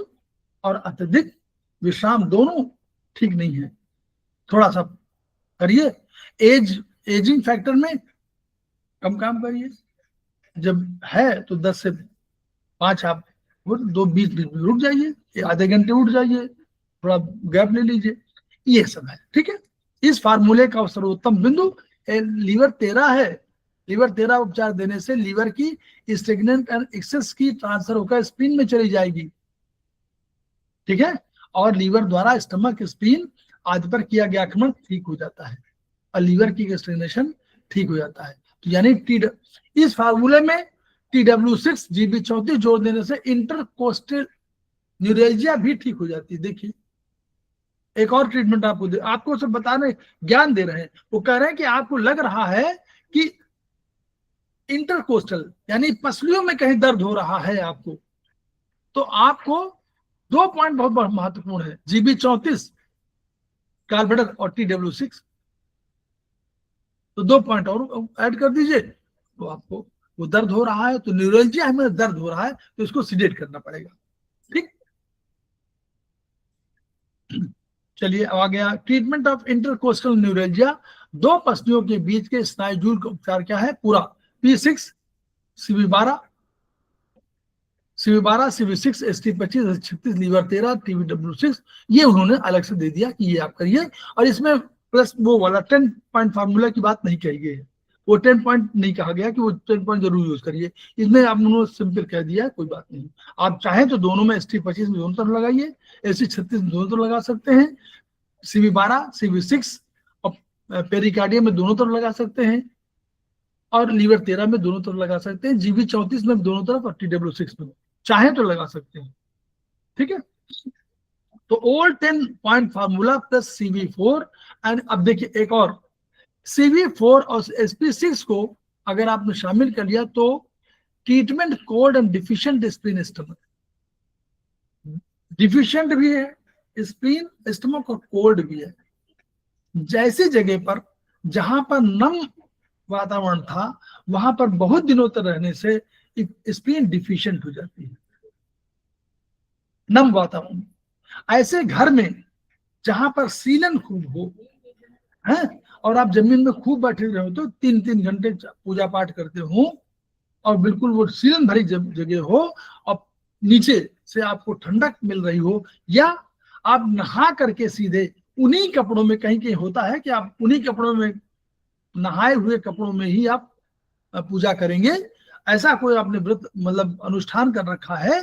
और अत्यधिक विश्राम दोनों ठीक नहीं है, थोड़ा सा करिए। एजिंग फैक्टर में कम काम करिए, जब है तो 10 से 5 आप 2-20 मिनट में रुक जाइए, आधे घंटे उठ जाइए, थोड़ा गैप ले लीजिए, ये सब है, ठीक है। इस फार्मूले का सर्वोत्तम बिंदु लीवर 13 है। लीवर 13 उपचार देने से लीवर की स्टेग्नेंट एंड एक्सेस की ट्रांसफर होकर स्प्लीन में चली जाएगी, ठीक है, और लीवर द्वारा स्टमक, स्प्लीन आदि पर किया गया आक्रमण ठीक हो जाता है और लीवर की स्टेग्नेशन ठीक हो जाता है। तो यानी इस फार्मूले में TW6 GB34 जोड़ देने से इंटरकोस्टल न्यूरेल्जिया भी ठीक हो जाती है। देखिए एक और ट्रीटमेंट आपको सब बताने ज्ञान दे रहे हैं। वो कह रहे हैं कि आपको लग रहा है कि इंटरकोस्टल यानी पसलियों में कहीं दर्द हो रहा है आपको, तो आपको 2 पॉइंट बहुत महत्वपूर्ण है, GB34 कार्बेडर और TW6, तो 2 पॉइंट और ऐड कर दीजिए। तो आपको वो दर्द हो रहा है तो न्यूरोलजिया हमें दर्द हो रहा है तो इसको सीडेट करना पड़ेगा, ठीक। चलिए अब आ गया ट्रीटमेंट ऑफ इंटरकोस्टल न्यूरोलजिया। 2 पसलियों के बीच के स्नायुजूल का उपचार क्या है पूरा। P6 CV12 CV12, CV6, ST25, ST36, liver 13, TBW6, ये उन्होंने अलग से दे दिया कि ये आप करिए। और इसमें प्लस वो वाला 10 पॉइंट फार्मूला की बात नहीं कही गई है, वो 10 पॉइंट नहीं कहा गया कि वो 10 पॉइंट जरूर यूज करिए। इसमें आप उन्होंने सिंपल कह दिया, कोई बात नहीं। आप चाहें तो दोनों में ST25 में दोनों तरफ लगाइए, ST36 में दोनों तरफ लगा सकते हैं, CV12, CV6 और पेरिकार्डियम में दोनों तरफ लगा सकते हैं, और लीवर 13 में दोनों तरफ लगा सकते हैं, GB34 में दोनों तरफ, और TW6 में चाहे तो लगा सकते हैं। ठीक है, तो old 10 point formula plus CV4। And अब देखिए एक और, CV4 और SP6 को अगर आपने शामिल कर लिया तो treatment cold and deficient spleen stomach, deficient भी है स्प्लीन स्टमक और कोल्ड भी है। जैसी जगह पर जहां पर नम वातावरण था वहां पर बहुत दिनों तक रहने से स्प्लीन डिफिशिएंट हो जाती है, नम वातावरण। ऐसे घर में जहां पर सीलन खूब हो है, और आप जमीन में खूब बैठे रहे हो, तो 3-3 घंटे पूजा पाठ करते हो और बिल्कुल वो सीलन भरी जगह हो, और नीचे से आपको ठंडक मिल रही हो, या आप नहा करके सीधे उन्हीं कपड़ों में, कहीं कहीं होता है कि आप उन्हीं कपड़ों में, नहाए हुए कपड़ों में ही आप पूजा करेंगे, ऐसा कोई आपने व्रत मतलब अनुष्ठान कर रखा है,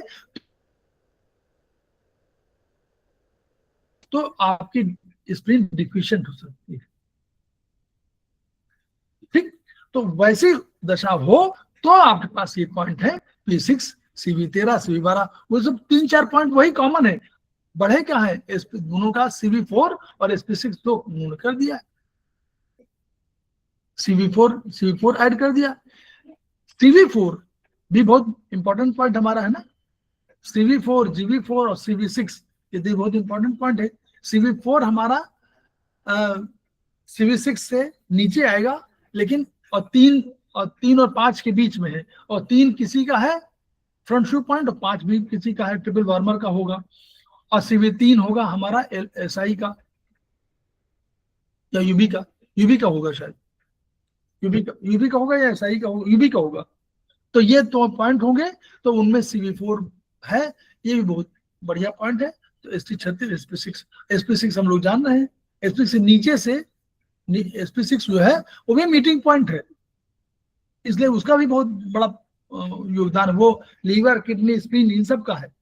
तो आपकी स्प्लीन डिफिशिएंट हो सकती है। ठीक, तो वैसी दशा हो तो आपके पास ये पॉइंट है P6, CV13, CV12, वो सब 3-4 पॉइंट वही कॉमन है, बढ़े क्या है दोनों का, CV4 और SP6 तो उन्होंने कर दिया, CV4 ऐड कर दिया। CV4 भी बहुत इंपॉर्टेंट पॉइंट हमारा है ना, CV4, GB4 और CV6 ये भी बहुत इंपॉर्टेंट पॉइंट है। CV4 हमारा CV6 से नीचे आएगा, लेकिन और 3 और 5 के बीच में है, और 3 किसी का है फ्रंट शू पॉइंट, और 5 भी किसी का है, ट्रिपल वार्मर का होगा, और CV3 होगा हमारा SI का या यूबी का होगा, शायद यूबी का होगा या SI का होगा, यूबी का होगा। तो ये तो पॉइंट होंगे, तो उनमें CV4 है, ये भी बहुत बढ़िया पॉइंट है। तो ST36, SP6 हम लोग जान रहे हैं, SP6 से नीचे से SP6 जो है वो भी मीटिंग पॉइंट है, इसलिए उसका भी बहुत बड़ा योगदान है, वो लीवर, किडनी, स्प्लीन इन सब का है।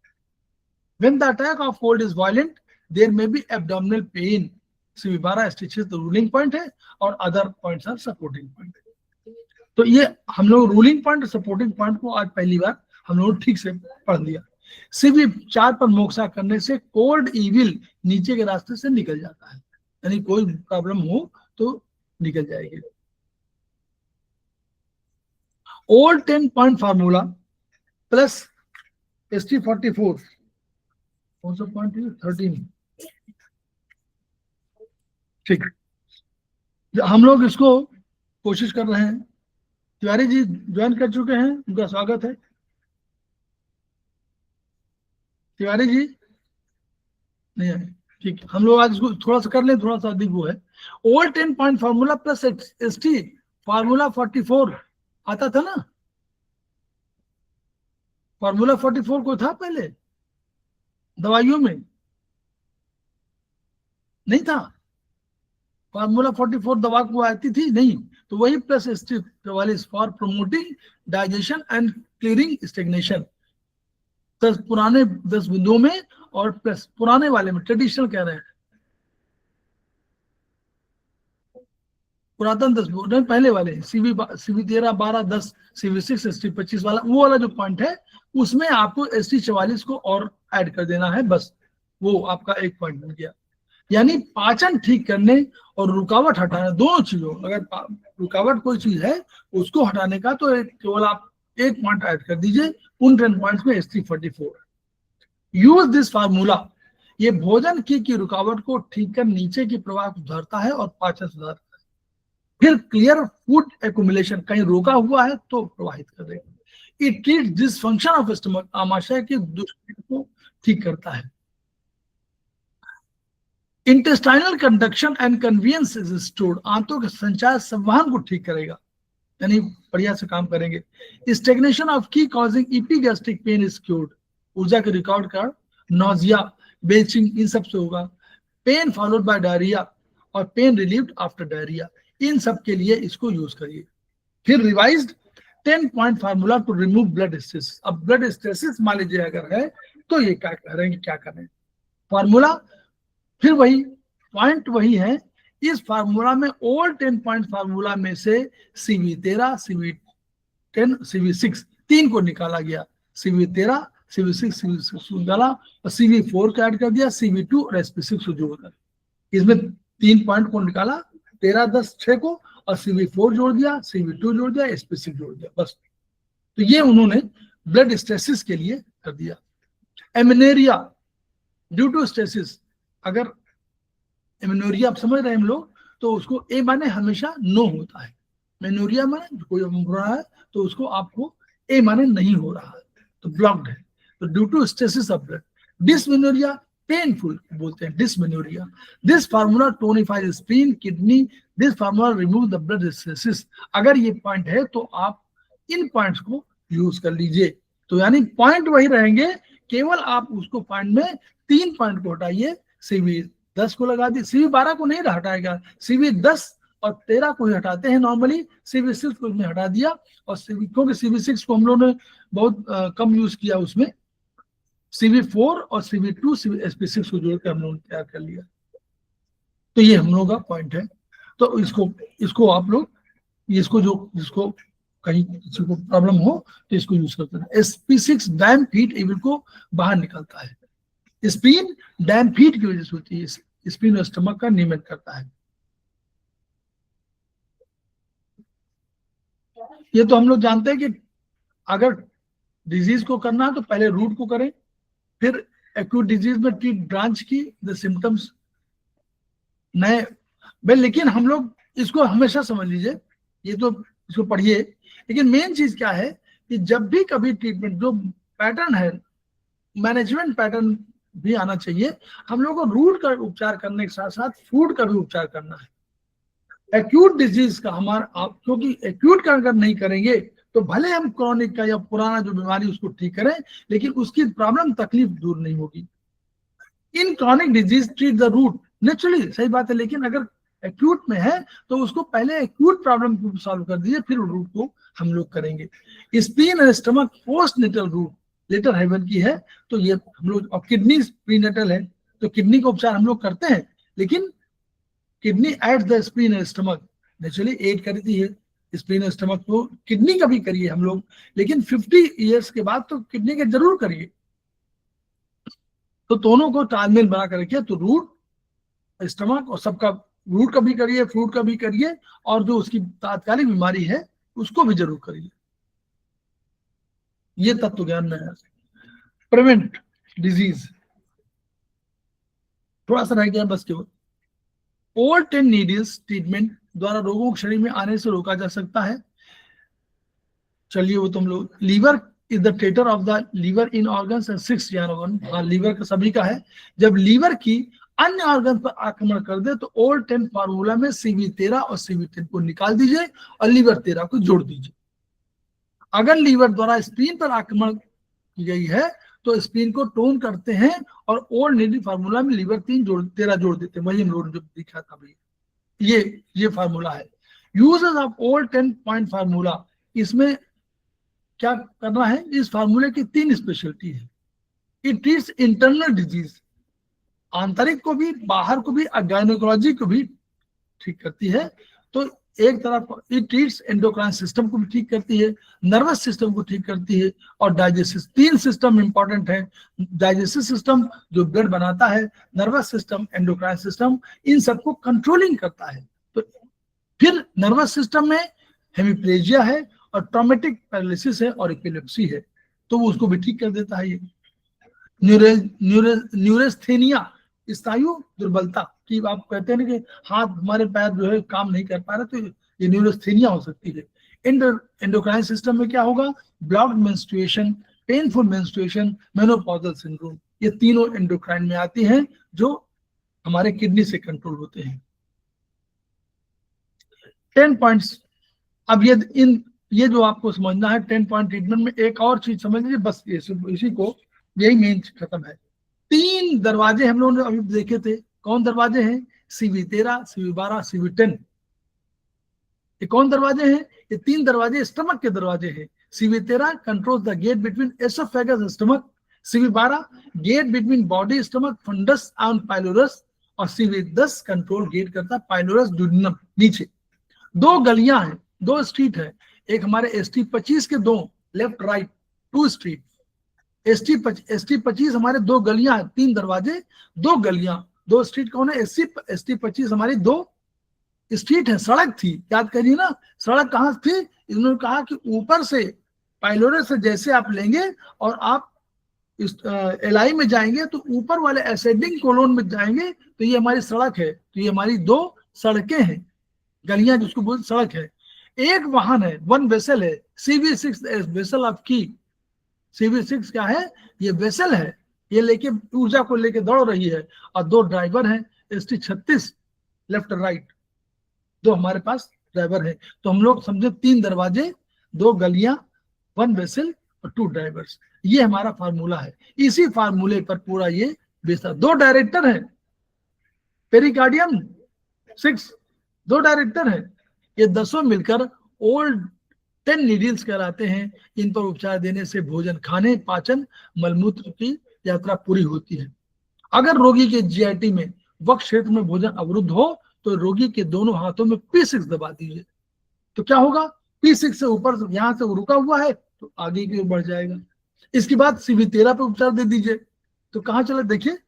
When the attack of cold is violent, there may be abdominal pain. CV12, ST6 तो रूलिंग पॉइंट है, और other points are supporting point. तो ये हम लोग रूलिंग पॉइंट और सपोर्टिंग पॉइंट को आज पहली बार हम लोग ठीक से पढ़ लिया। CV4 पर मोक्षा करने से कोल्ड इविल नीचे के रास्ते से निकल जाता है, यानी कोई प्रॉब्लम हो तो निकल जाएगी। Old 10 point formula plus ST44, कौन सा पॉइंट है, 13। ठीक, हम लोग इसको कोशिश कर रहे हैं। तिवारी जी ज्वाइन कर चुके हैं, उनका स्वागत है। तिवारी जी नहीं है, ठीक, हम लोग आज इसको थोड़ा सा कर लें, थोड़ा सा अधिक वो है। Old 10 point formula plus ST formula 44 आता था ना, फार्मूला 44 को था पहले दवाइयों में, नहीं था फार्मूला 44 दवा को आती थी नहीं, तो वही plus ST44 for promoting digestion and clearing stagnation. 10 पुराने 10 बिंदुओं में, और प्लस पुराने वाले में, ट्रेडिशनल कह रहे हैं, पुरातन 10 नहीं, पहले वाले CV13, 12, 10, CV6, ST25 वाला, वो वाला जो पॉइंट है उसमें आपको ST44 को और ऐड कर देना है, बस वो आपका एक पॉइंट बन गया। यानी पाचन ठीक करने और रुकावट हटाना, दोनों चीजों, अगर रुकावट कोई चीज है उसको हटाने का, तो केवल आप एक पॉइंट ऐड कर दीजिए उन 10 पॉइंट्स में ST44। यूज दिस फार्मूला, ये भोजन की रुकावट को ठीक कर नीचे की प्रवाह को सुधारता है और पाचन सुधारता है। फिर क्लियर फूड एक्युमुलेशन, कहीं रोका हुआ है तो प्रवाहित कर देगा। It treats dysfunction of stomach, आमाशय की दुष्क्रिया को ठीक करता है। Intestinal conduction and convenience is restored, आंतों के संचार संवहन को ठीक करेगा। यानी बढ़िया से काम करेंगे। स्टेग्नेशन ऑफ की कॉजिंग इपीगैस्ट्रिक पेन इज क्यूर्ड, ऊर्जा के रिकॉर्ड का नोजिया, बेचिंग, इन सब से होगा। पेन फॉलोड बाय डायरिया और पेन रिलीव्ड आफ्टर डायरिया, इन सब के लिए इसको यूज करिए। फिर revised 10 point formula to remove blood stress. अब ब्लड स्ट्रेसेस मान लीजिए अगर है तो ये क्या करेंगे, क्या करें फार्मूला, फिर वही पॉइंट वही है। इस फार्मूला में ओल्ड 10 पॉइंट फार्मूला में से CV13, CV10, CV6 तीन को निकाला गया। CV13, CV6, CV6 निकाला और CV4 को ऐड कर दिया, CV2 और SP6 को जोड़कर इसमें 3 पॉइंट को निकाला, 13, 10, 6 को, और CV4 जोड़ दिया, CV2 जोड़ दिया, SP6 जोड़ दिया, बस। तो ये उन्होंने ब्लड स्ट्रेसिस के लिए कर दिया। एमेनेरिया ड्यू टू स्ट्रेसिस, अगर एमेनोरिया आप समझ रहे हैं हम लोग, तो उसको ए माने हमेशा नो होता है, मेनोरिया माने कोई हो रहा है तो उसको आपको ए माने नहीं हो रहा है, तो ब्लॉक्ड है, तो due to stasis of blood. Dysmenorrhea painful बोलते हैं, dysmenorrhea. This formula tonifies spleen kidney, this formula remove the blood stasis. अगर ये पॉइंट है तो आप इन पॉइंट्स को यूज कर लीजिए। तो यानी पॉइंट वही रहेंगे, केवल आप उसको पॉइंट में 3 पॉइंट को हटाइए, CV10 को लगा दी, CV12 को नहीं हटाएगा, CV10 और 13 को ही हटाते हैं नॉर्मली, CV6 को इसमें हटा दिया, और क्योंकि CV6 को हम लोग ने बहुत कम यूज किया, उसमें CV4 और CV2, SP6 को जोड़कर हम लोग ने तैयार कर लिया। तो ये हम लोग का पॉइंट है। तो इसको आप लोग जिसको कहीं किसी को प्रॉब्लम हो तो इसको यूज करते हैं। SP6 डैम फीट एबल को बाहर निकलता है। स्प्लीन डैम फीट की वजह से होती है, स्प्लीन और स्टमक का नियमन करता है। ये तो हम लोग जानते हैं कि अगर डिजीज को करना है तो पहले रूट को करें, फिर एक्यूट डिजीज में ट्रीट ब्रांच की द सिम्टम्स नए भाई। लेकिन हम लोग इसको हमेशा समझ लीजिए, ये तो इसको पढ़िए, लेकिन मेन चीज क्या है कि जब भी कभी ट्रीटमेंट जो पैटर्न है, मैनेजमेंट पैटर्न भी आना चाहिए। हम लोग को रूट का उपचार करने के साथ साथ फूड का भी उपचार करना है। एक्यूट डिजीज का क्योंकि एक्यूट का अगर नहीं करेंगे तो भले हम क्रॉनिक का या पुराना जो बीमारी उसको ठीक करें, लेकिन उसकी प्रॉब्लम तकलीफ दूर नहीं होगी। In chronic disease treat the root, naturally सही बात है, लेकिन अगर एक्यूट में है तो उसको पहले एक्यूट प्रॉब्लम को सॉल्व कर दीजिए, फिर रूट को हम लोग करेंगे। Spleen and stomach post natal root later heaven की है, तो ये हम लोग, और किडनी प्रीनेटल है, तो किडनी का उपचार हम लोग करते हैं, लेकिन kidney at the spleen and stomach naturally aid करती है स्प्लीन एंड स्टमक को। किडनी का भी करिए हम लोग, लेकिन 50 ईयर्स के बाद तो किडनी का जरूर करिए। तो दोनों को तालमेल बना कर रखिए, तो रूट, स्टमक और सबका, रूट का भी करिए, फ्रूट का भी करिए, और जो उसकी तात्कालिक बीमारी है उसको भी जरूर करिए। ये तत्व ज्ञान में है। प्रिवेंट डिजीज थोड़ा सा रह गया बस केवल। ओल्ड 10 नीडल्स ट्रीटमेंट द्वारा रोगों को शरीर में आने से रोका जा सकता है। चलिए वो तुम लोग, liver is the traitor of the liver in organs and 6 organ. हाँ, लीवर का सभी का है। जब लीवर की अन्य ऑर्गन पर आक्रमण कर दे तो ओल्ड 10 फार्मूला में CV13 और CV10 को निकाल दीजिए और लीवर 13 को जोड़ दीजिए। अगर लीवर द्वारा स्प्लीन पर आक्रमण की गई है तो स्प्लीन को टोन करते हैं और ओल्ड नीडल फार्मूला में लीवर 13 जोड़ देते हैं। वही हम लोगों ने जो दिखा था भैया, ये फार्मूला है। Uses of old 10 point formula, इसमें क्या करना है, इस फार्मूले की 3 स्पेशलिटी है। इट ट्रीट्स इंटरनल डिजीज, आंतरिक को भी बाहर को भी, गायनेकोलॉजी को भी ठीक करती है। तो एक तरफ इट ट्रीट्स एंडोक्राइन सिस्टम को भी ठीक करती है, नर्वस सिस्टम को ठीक करती है, और डाइजेस्टिव, 3 सिस्टम इंपॉर्टेंट है। डाइजेस्टिव सिस्टम जो ब्लड बनाता है, नर्वस सिस्टम, एंडोक्राइन सिस्टम, इन सबको कंट्रोलिंग करता है। तो फिर नर्वस सिस्टम में हेमिप्लेजिया है और ट्रॉमेटिक पैरालिसिस है और एपिलेप्सी है, तो वो उसको भी ठीक कर देता है। ये न्यूरेस्थेनिया, स्नायु दुर्बलता की, आप कहते हैं ना कि हाथ हमारे पैर जो है काम नहीं कर पा रहे, तो ये न्यूरोस्थेनिया हो सकती है। एंडोक्राइन सिस्टम में क्या होगा, blocked menstruation, painful menstruation, menopausal syndrome, ये तीनों एंडोक्राइन में आती हैं जो हमारे किडनी से कंट्रोल होते हैं। 10 पॉइंट्स अब ये जो आपको समझना है 10 पॉइंट ट्रीटमेंट में, एक और चीज समझ लीजिए बस, इसी को, यही मेन खत्म है। 3 दरवाजे हम लोगों ने अभी देखे थे। कौन दरवाजे हैं? CV13, CV12, CV10। ये कौन दरवाजे हैं? ये 3 दरवाजे स्टमक के दरवाजे हैं। CV13 controls the gate between oesophagus and stomach, CV12 gate between body stomach fundus and pylorus, और CV10 कंट्रोल गेट करता है पाइलोरस ड्यूडेनम नीचे। 2 गलियां हैं, 2 स्ट्रीट है। एक हमारे ST25 के 2 लेफ्ट राइट 2 स्ट्रीट, ST25 हमारे 2 गलियां हैं, 3 दरवाजे 2 गलियां, 2 स्ट्रीट कौन है? ST25 हमारी 2 स्ट्रीट है, सड़क थी, याद करिए ना। सड़क कहां थी? इन्होंने कहा कि ऊपर से पाइलोरस से जैसे आप लेंगे और आप इस LI में जाएंगे तो ऊपर वाले असेंडिंग कोलोन में जाएंगे तो ये हमारी सड़क है। तो ये हमारी 2 सड़कें हैं, गलियां जिसको बोलते सड़क है। एक वाहन है, 1 वेसल है, CV6 वेसल ऑफ की। CV6 क्या है? ये वेसल है, ये लेके ऊर्जा को लेके दौड़ रही है। और 2 ड्राइवर हैं, ST36 लेफ्ट राइट, 2 हमारे पास ड्राइवर है। तो हम लोग समझे 3 दरवाजे, 2 गलियां, 1 वेसल और 2 ड्राइवर्स। ये हमारा फार्मूला है। इसी फार्मूले पर पूरा ये बेस्ड। 2 डायरेक्टर है, पेरिकार्डियम 6, 2 डायरेक्टर है। ये 10 मिलकर ओल्ड 10 नीडल्स कहलाते हैं। इन पर उपचार देने से भोजन खाने, पाचन, मलमूत्र की यात्रा पूरी होती है। अगर रोगी के GIT में वक्ष क्षेत्र में भोजन अवरुद्ध हो तो रोगी के दोनों हाथों में P6 दबा दीजिए। तो क्या होगा? P6 से ऊपर, यहां से रुका हुआ है तो आगे की ओर बढ़ जाएगा। इसके बाद CV13 पे उपचार दे दीजिए। तो कहां चला? देखिए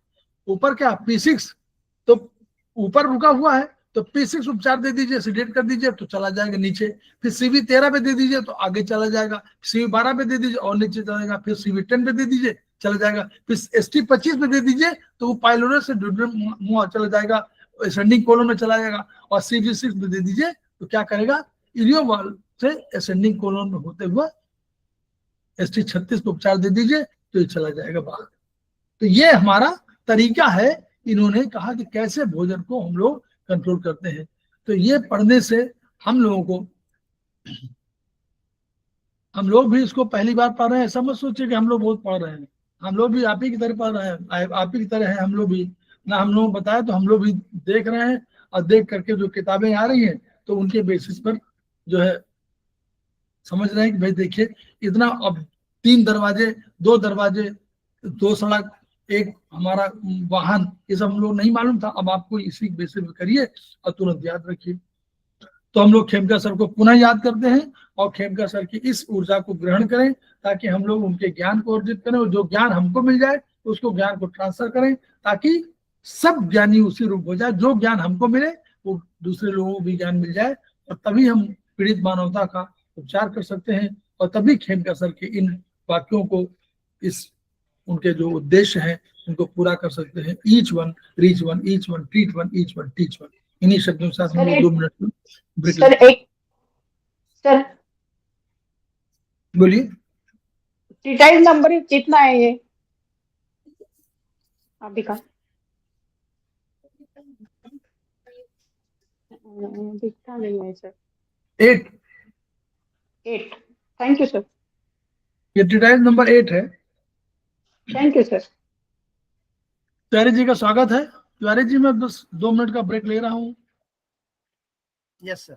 ऊपर क्या P6, तो ऊपर रुका हुआ है तो P6 उपचार दे दीजिए, सीडेट कर दीजिए तो चला जाएगा नीचे। फिर CV13 पे दे दीजिए तो आगे चला जाएगा। CV12 पे दे दीजिए और नीचे चला जाएगा। फिर CV10 पे दे दीजिए, चला जाएगा। फिर ST25 पे दे दीजिए तो वो पाइलोरस से मुंह चला जाएगा, असेंडिंग कोलन में चला जाएगा। और CV6 पे दे दीजिए तो क्या करेगा? इलियोवॉल से असेंडिंग कोलन में होते हुए ST36 पे उपचार दे दीजिए तो ये चला जाएगा बाहर। तो ये हमारा तरीका है। इन्होंने कहा कि कैसे भोजन को हम लोग कंट्रोल करते हैं। तो ये पढ़ने से हम लोगों को, हम लोग भी इसको पहली बार पढ़ रहे हैं, ऐसा मत सोचिए कि हम लोग बहुत पढ़ रहे हैं। हम लोग भी आप ही की तरह पढ़ रहे हैं, आप ही की तरह है हम लोग भी ना। हम लोग बताए तो हम लोग भी देख रहे हैं, और देख करके जो किताबें आ रही हैं तो उनके बेसिस पर जो है समझ रहे हैं कि भाई देखिए इतना। अब 3 दरवाजे, 2 दरवाजे, 2 सड़क, एक हमारा वाहन, ये सब हम लोग नहीं मालूम था। अब आपको इसी बेसिस पर करिए और तुरंत याद रखिए। तो हम लोग खेमका सर को पुनः याद करते हैं और खेमका सर की इस ऊर्जा को ग्रहण करें ताकि हम लोग उनके ज्ञान को अर्जित करें, और जो ज्ञान हमको मिल जाए उसको ज्ञान को ट्रांसफर करें ताकि सब ज्ञानी उसी रूप हो जाए। जो ज्ञान हमको मिले वो दूसरे लोगों को भी ज्ञान मिल जाए, और तभी हम पीड़ित मानवता का उपचार कर सकते हैं। और तभी खेमका सर के इन वाक्यों को, इस उनके जो उद्देश्य हैं उनको पूरा कर सकते हैं। Each one reach one, each one treat one, each one teach one. इन्हीं शब्दों के साथ हम लोग 2 मिनट में ब्रेक सर लेते हैं। सर बोलिए। डिटेल नंबर कितना है ये अभी का? दिखता नहीं है सर। 8, 8। Thank you sir. ये डिटेल नंबर 8 है। Thank you sir. Tiwari ji का स्वागत है। तिवारी जी मैं बस 2 मिनट का ब्रेक ले रहा हूँ। Yes sir.